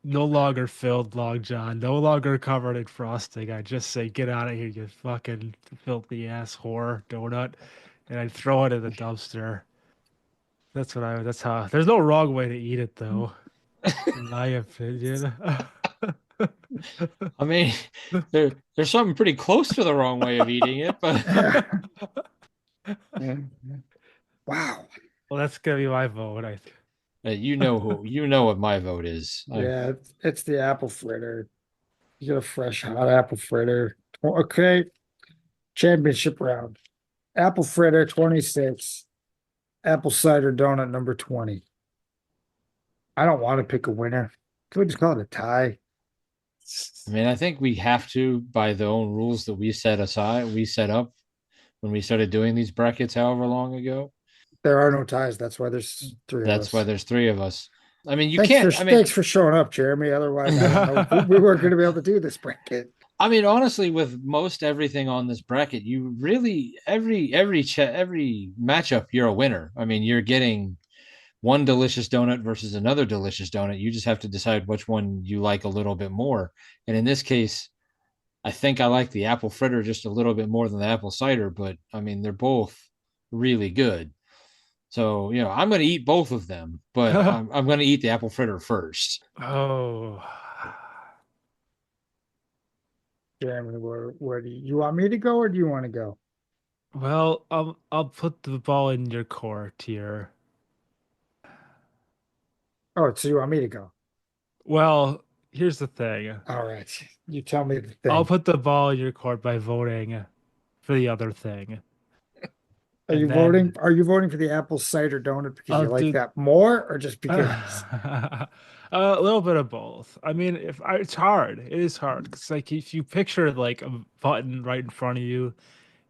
no longer filled long john, no longer covered in frosting. I just say, "Get out of here, you fucking filthy ass whore donut," and I'd throw it in the dumpster. That's how. There's no wrong way to eat it, though, in my opinion. I mean, there's something pretty close to the wrong way of eating it, but Wow. Well, that's gonna be my vote. I think. you know what my vote is. Yeah, it's the apple fritter. You get a fresh hot apple fritter. Okay, championship round. Apple fritter 26, apple cider donut number 20. I don't want to pick a winner. Can we just call it a tie? I mean, I think we have to by the own rules that we set up when we started doing these brackets however long ago. There are no ties. That's why there's three of That's why us. there's three of us. I mean, you can't. Thanks for showing up, Jeremy. Otherwise, I don't know if we weren't going to be able to do this bracket. I mean, honestly, with most everything on this bracket, you really every matchup, you're a winner. I mean, you're getting one delicious donut versus another delicious donut. You just have to decide which one you like a little bit more. And in this case, I think I like the apple fritter just a little bit more than the apple cider, but I mean, they're both really good. So, I'm going to eat both of them, but I'm going to eat the apple fritter first. Oh, Jeremy, where do you want me to go or do you want to go? well, I'll put the ball in your court here. Oh, so you want me to go? Well, here's the thing. All right. You tell me the I'll thing. put the ball in your court by voting for the other thing. And then Are you voting for the apple cider donut because I'll you like do that more or just because? a little bit of both. I mean, it's hard. It is hard because like if you picture like a button right in front of you,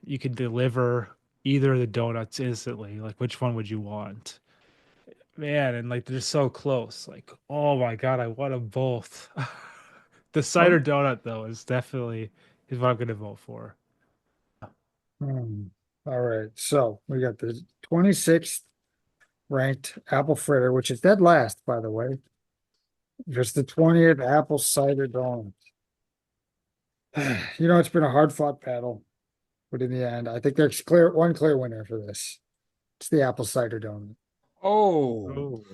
you can deliver either of the donuts instantly. Like which one would you want? Man, and like they're so close. Like, oh my God, I want them both. The cider Well, donut though is what I'm gonna vote for. hmm. All right. So we got the 26th ranked apple fritter, which is dead last, by the way. Just the 20th apple cider donut. It's been a hard fought battle, but in the end, I think there's one clear winner for this. It's the apple cider donut. Oh, Oh.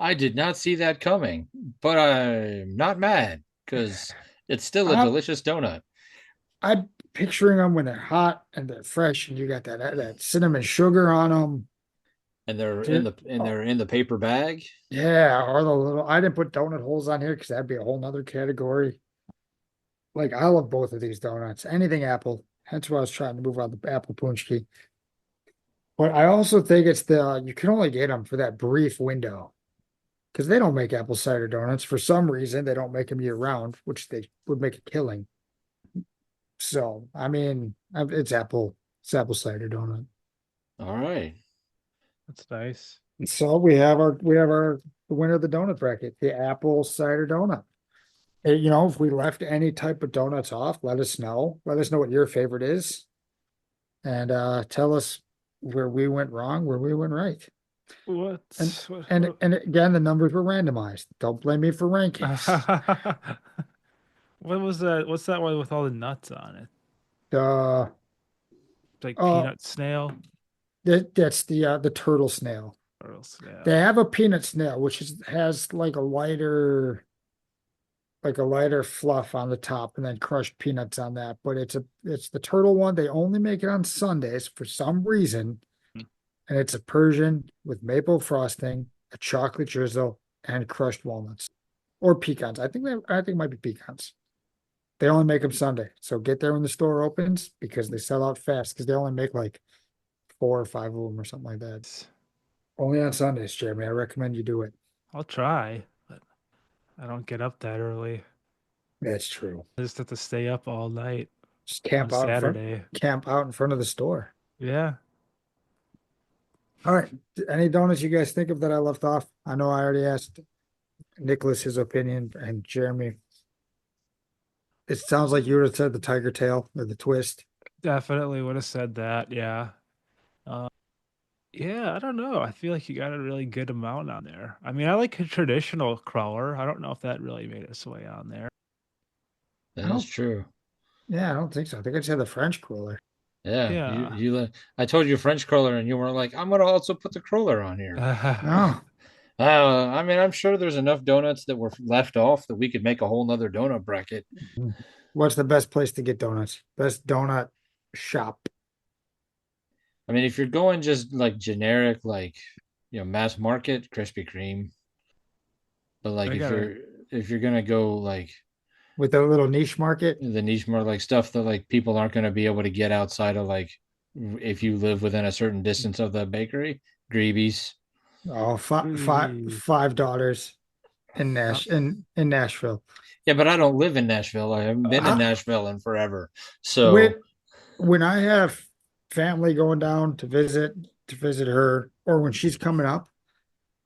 I did not see that coming, but I'm not mad because it's still a I'm delicious donut. I'm picturing them when they're hot and they're fresh, and you got that cinnamon sugar on them. And they're in Dude, the and oh, they're in the paper bag. yeah, or the little. I didn't put donut holes on here because that'd be a whole nother category. Like I love both of these donuts. Anything apple. Hence why I was trying to move on the apple punchki. But I also think it's you can only get them for that brief window because they don't make apple cider donuts for some reason. They don't make them year round, which they would make a killing. So I mean, it's apple cider donut. All right. That's nice. So we have our the winner of the donut bracket, the apple cider donut. If we left any type of donuts off, let us know. Let us know what your favorite is, and tell us where we went wrong, where we went right. And and again, the numbers were randomized. Don't blame me for rankings. What was that? What's that one with all the nuts on it? The Like uh, peanut snail that's the turtle snail. or They snail? have a peanut snail, which has like a lighter fluff on the top and then crushed peanuts on that. But it's the turtle one. They only make it on Sundays for some reason. And it's a Persian with maple frosting, a chocolate drizzle, and crushed walnuts. Or pecans. I think it might be pecans. They only make them Sunday. So get there when the store opens because they sell out fast because they only make like 4 or 5 of them or something like that. Only on Sundays, Jeremy. I recommend you do it. I'll try, but I don't get up that early. That's true. I just have to stay up all night Just on Saturday. camp out in front of the store. Yeah. All right. Any donuts you guys think of that I left off? I know I already asked Nicholas his opinion and Jeremy. It sounds like you would have said the tiger tail or the twist. Definitely would have said that. Yeah. Uh, yeah, I don't know. I feel like you got a really good amount on there. I mean, I like a traditional crawler. I don't know if that really made its way on there. I That is don't, true. yeah, I don't think so. I think I just had the French cooler. Yeah, Yeah. I told you French crawler, and you were like, I'm gonna also put the crawler on here. Oh, I mean, I'm sure there's enough donuts that were left off that we could make a whole nother donut bracket. what's the best place to get donuts? Best donut shop. I mean, if you're going just like generic, like mass market Krispy Kreme, but like I gotta. if you're gonna go like With a little niche market. the niche more like stuff that like people aren't gonna be able to get outside of like if you live within a certain distance of the bakery, Greeby's. Oh, Really, $5 in uh, in Nashville. Yeah, but I don't live in Nashville. I haven't been in Uh, Nashville in forever. when So when I have family going down to visit her, or when she's coming up,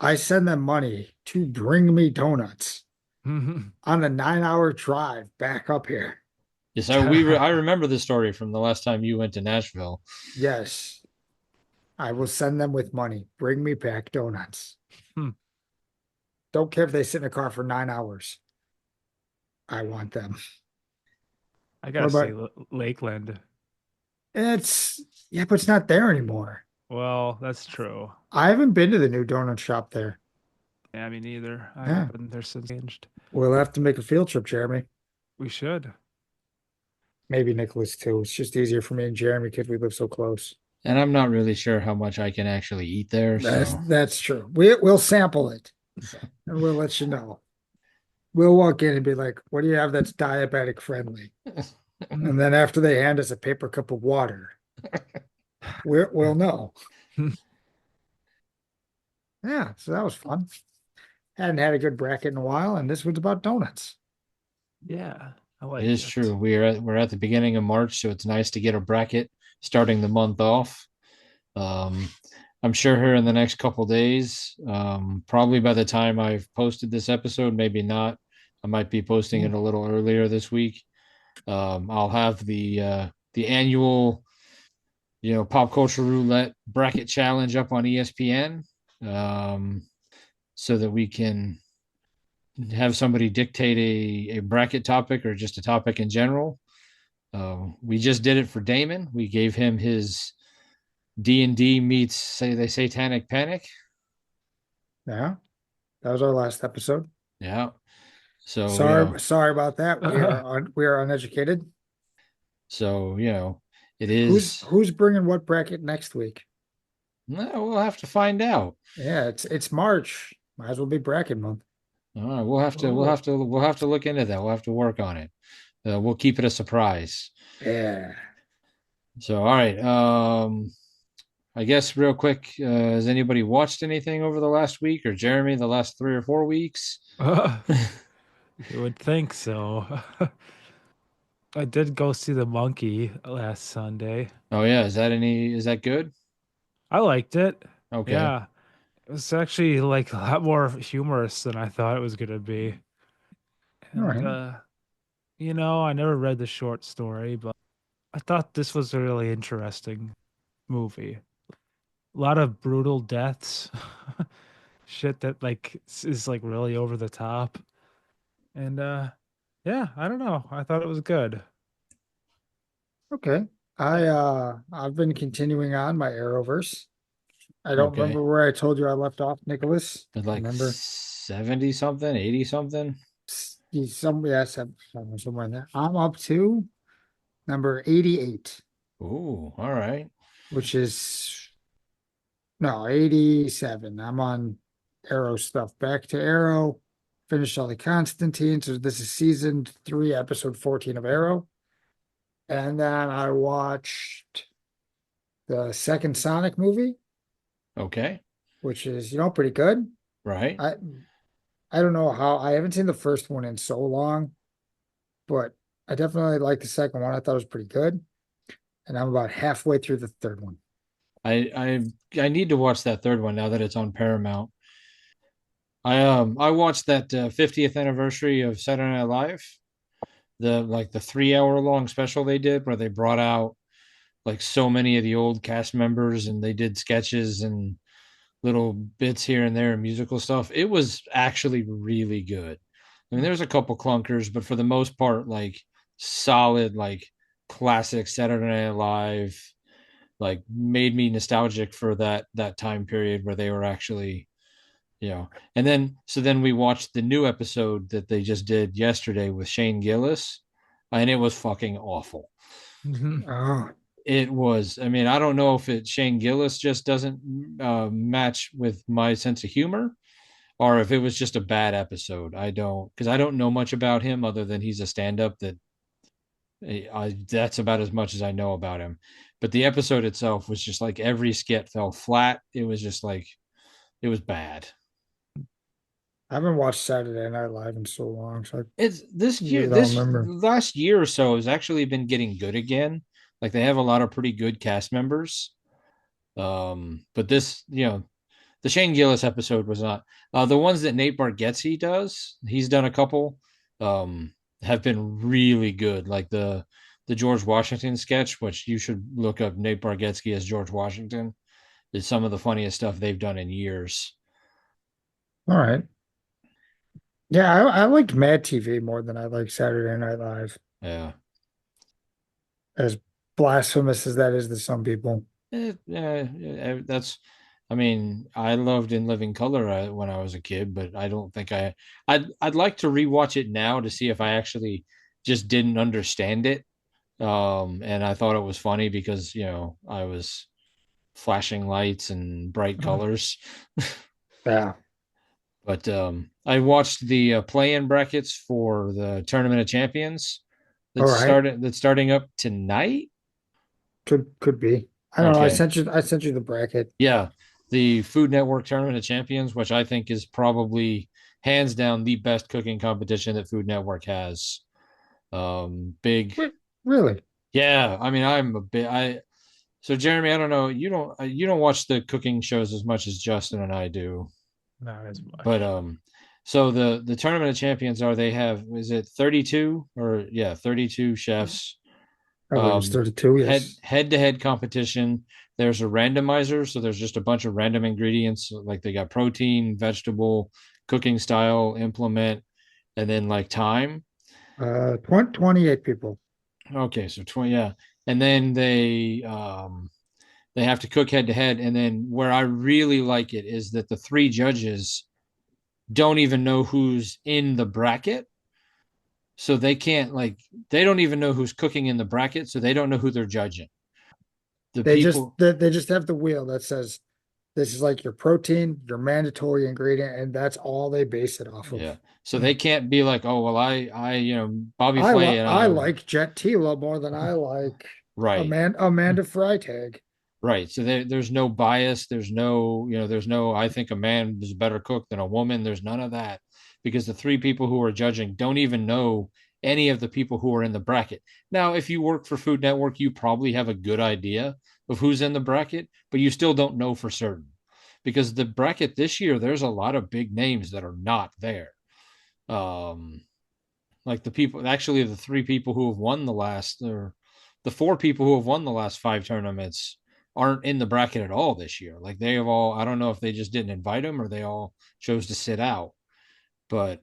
I send them money to bring me donuts on a 9 hour drive back up here. yes, I remember the story from the last time you went to Nashville. Yes, I will send them with money. Bring me back donuts. Don't care if they sit in a car for 9 hours. I want them. I What gotta say, about Lakeland. it's yeah, but it's not there anymore. Well, that's true. I haven't been to the new donut shop there. Yeah, me neither. I Yeah. haven't been there since changed. We'll have to make a field trip, Jeremy. We should. Maybe Nicholas too. It's just easier for me and Jeremy because we live so close. And I'm not really sure how much I can actually eat there. So That's true. We'll sample it and we'll let you know. We'll walk in and be like, "What do you have that's diabetic friendly?" And then after they hand us a paper cup of water, we'll know. Yeah, so that was fun. Hadn't had a good bracket in a while, and this was about donuts. Yeah, I it like is true. it. We're at the beginning of March, so it's nice to get a bracket starting the month off. Um, I'm sure here in the next couple days, probably by the time I've posted this episode, maybe not. I might be posting it a little earlier this week. I'll have the annual, Pop Culture Roulette bracket challenge up on ESPN, um, so that we can have somebody dictate a bracket topic or just a topic in general. We just did it for Damon. We gave him his D&D meets say they Satanic Panic. Yeah, that was our last episode. Yeah. So, Sorry about that. Uh, We are uneducated. so, it Who's is. who's bringing what bracket next week? No, we'll have to find out. Yeah, it's March. Might as well be bracket month. All right, we'll have to look into that. We'll have to work on it. We'll keep it a surprise. Yeah. So, all right. I guess real quick, has anybody watched anything over the last week, or Jeremy the last 3 or 4 weeks? you would think so. I did go see the monkey last Sunday. Oh yeah, is that good? I liked it. Okay. Yeah, it was actually like a lot more humorous than I thought it was gonna be. All And right. I never read the short story, but I thought this was a really interesting movie. A lot of brutal deaths, shit that like is like really over the top. And yeah, I don't know. I thought it was good. Okay. Uh, I've been continuing on my Arrowverse. I don't Okay. remember where I told you I left off, Nicholas. At like Remember? 70 something, 80 something. He's somewhere in there. I'm up to number 88, Ooh, all right. which is no 87. I'm on Arrow stuff. Back to Arrow. Finished all the Constantine. So this is season 3, episode 14 of Arrow. And then I watched the second Sonic movie, Okay. which is, pretty good. Right. I I don't know how I haven't seen the first one in so long, but I definitely like the second one. I thought it was pretty good. And I'm about halfway through the third one. I need to watch that third one now that it's on Paramount. I watched that 50th anniversary of Saturday Night Live, the 3 hour long special they did where they brought out like so many of the old cast members and they did sketches and little bits here and there and musical stuff. It was actually really good. I mean, there's a couple clunkers, but for the most part, like solid, like classic Saturday Night Live, like made me nostalgic for that time period where they were actually, And then we watched the new episode that they just did yesterday with Shane Gillis, and it was fucking awful. mhm. Oh, It was. I mean, I don't know if Shane Gillis just doesn't match with my sense of humor, or if it was just a bad episode. Because I don't know much about him other than he's a stand-up that's about as much as I know about him. But the episode itself was just like every skit fell flat. It was just like it was bad. I haven't watched Saturday Night Live in so long, so I It's really don't this remember. last year or so has actually been getting good again. Like they have a lot of pretty good cast members. But this, the Shane Gillis episode was not. The ones that Nate Bargatze does, he's done a couple, have been really good. Like the George Washington sketch, which you should look up Nate Bargatze as George Washington, is some of the funniest stuff they've done in years. All right. Yeah, I liked Mad TV more than I like Saturday Night Live. Yeah. as blasphemous as that is to some people. That's, I mean, I loved In Living Color when I was a kid, but I don't think I'd like to rewatch it now to see if I actually just didn't understand it. And I thought it was funny because, I was flashing lights and bright Mhm. colors. Yeah. But I watched the play-in brackets for the Tournament of Champions All right. that's starting up tonight. Could be. I don't know. Okay. I sent you the bracket. Yeah, the Food Network Tournament of Champions, which I think is probably hands down the best cooking competition that Food Network has. Big, Really? yeah. I mean, I'm a bit. So Jeremy, I don't know. You don't watch the cooking shows as much as Justin and I do, Not as but much. so the Tournament of Champions are they have is it 32 or yeah 32 chefs I believe it's 32. Yes. head to head competition. There's a randomizer, so there's just a bunch of random ingredients. Like they got protein, vegetable, cooking style, implement, and then like time. 28 people. Okay, so 20, yeah. And then they have to cook head to head. And then where I really like it is that the three judges don't even know who's in the bracket. So they can't they don't even know who's cooking in the bracket, so they don't know who they're judging. The people They just have the wheel that says this is like your protein, your mandatory ingredient, and that's all they base it off Yeah. of. So they can't be like, oh well, Bobby Flay and I I like Jet Tila more than I like right, Amanda Freitag. right. So there's no bias. There's no. I think a man is a better cook than a woman. There's none of that because the three people who are judging don't even know any of the people who are in the bracket. Now, if you work for Food Network, you probably have a good idea of who's in the bracket, but you still don't know for certain because the bracket this year, there's a lot of big names that are not there. Um, Like the three people who have won the last, or the four people who have won the last five tournaments aren't in the bracket at all this year. Like they have all, I don't know if they just didn't invite them or they all chose to sit out. But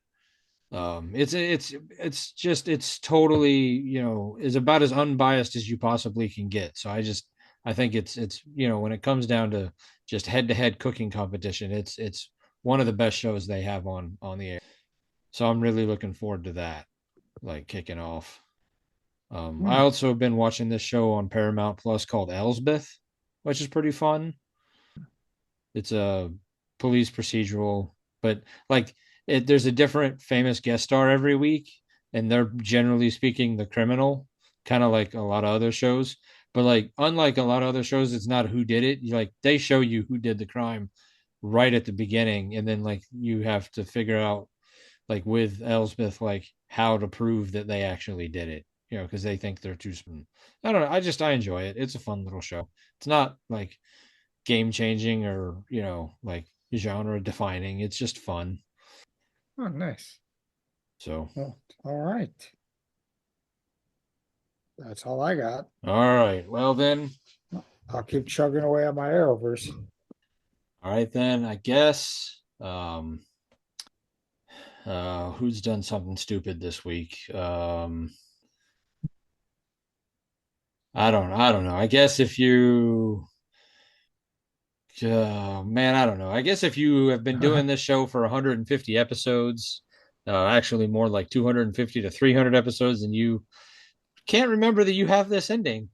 it's totally is about as unbiased as you possibly can get. So I think it's when it comes down to just head to head cooking competition, it's one of the best shows they have on the air. So I'm really looking forward to that like kicking off. I Hmm. also have been watching this show on Paramount Plus called Elsbeth, which is pretty fun. It's a police procedural, but like there's a different famous guest star every week, and they're generally speaking the criminal, kind of like a lot of other shows. But like unlike a lot of other shows, it's not who did it. They show you who did the crime right at the beginning, and then like you have to figure out like with Elsbeth, like how to prove that they actually did it, because they think they're too smart. I don't know. I enjoy it. It's a fun little show. It's not like game changing or, like genre defining. It's just fun. Oh, nice. So, Well, all right. That's all I got. all right. Well, then, I'll keep chugging away on my Arrowverse. all right, then, I guess. Who's done something stupid this week? I don't know. I guess if you man, I don't know. I guess if you have been doing this show for 150 episodes, actually more like 250 to 300 episodes, and you can't remember that you have this ending,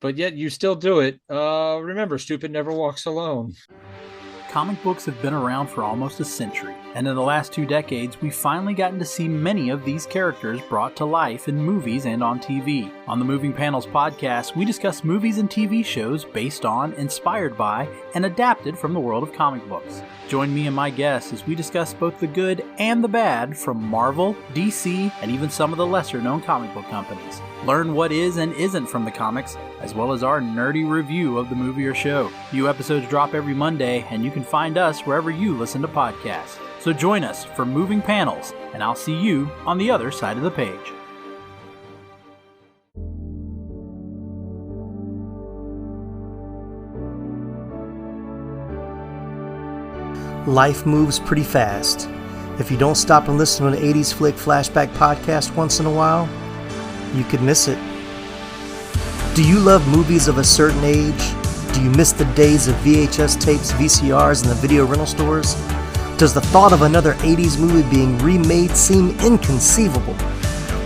but yet you still do it. Remember, stupid never walks alone. Comic books have been around for almost a century, and in the last 2 decades, we've finally gotten to see many of these characters brought to life in movies and on TV. On the Moving Panels podcast, we discuss movies and TV shows based on, inspired by, and adapted from the world of comic books. Join me and my guests as we discuss both the good and the bad from Marvel, DC, and even some of the lesser-known comic book companies. Learn what is and isn't from the comics, as well as our nerdy review of the movie or show. New episodes drop every Monday, and you can find us wherever you listen to podcasts. So join us for Moving Panels, and I'll see you on the other side of the page. Life moves pretty fast. If you don't stop and listen to an 80s Flick Flashback podcast once in a while, you could miss it. Do you love movies of a certain age? Do you miss the days of VHS tapes, VCRs, and the video rental stores? Does the thought of another 80s movie being remade seem inconceivable?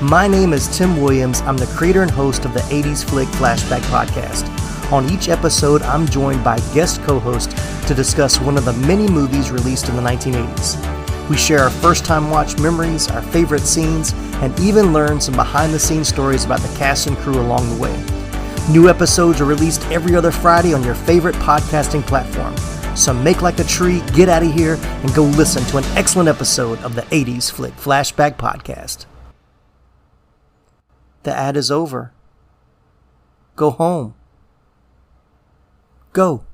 My name is Tim Williams. I'm the creator and host of the 80s Flick Flashback Podcast. On each episode, I'm joined by guest co-hosts to discuss one of the many movies released in the 1980s. We share our first-time watch memories, our favorite scenes, and even learn some behind-the-scenes stories about the cast and crew along the way. New episodes are released every other Friday on your favorite podcasting platform. So make like a tree, get out of here, and go listen to an excellent episode of the 80s Flick Flashback Podcast. The ad is over. Go home. Go.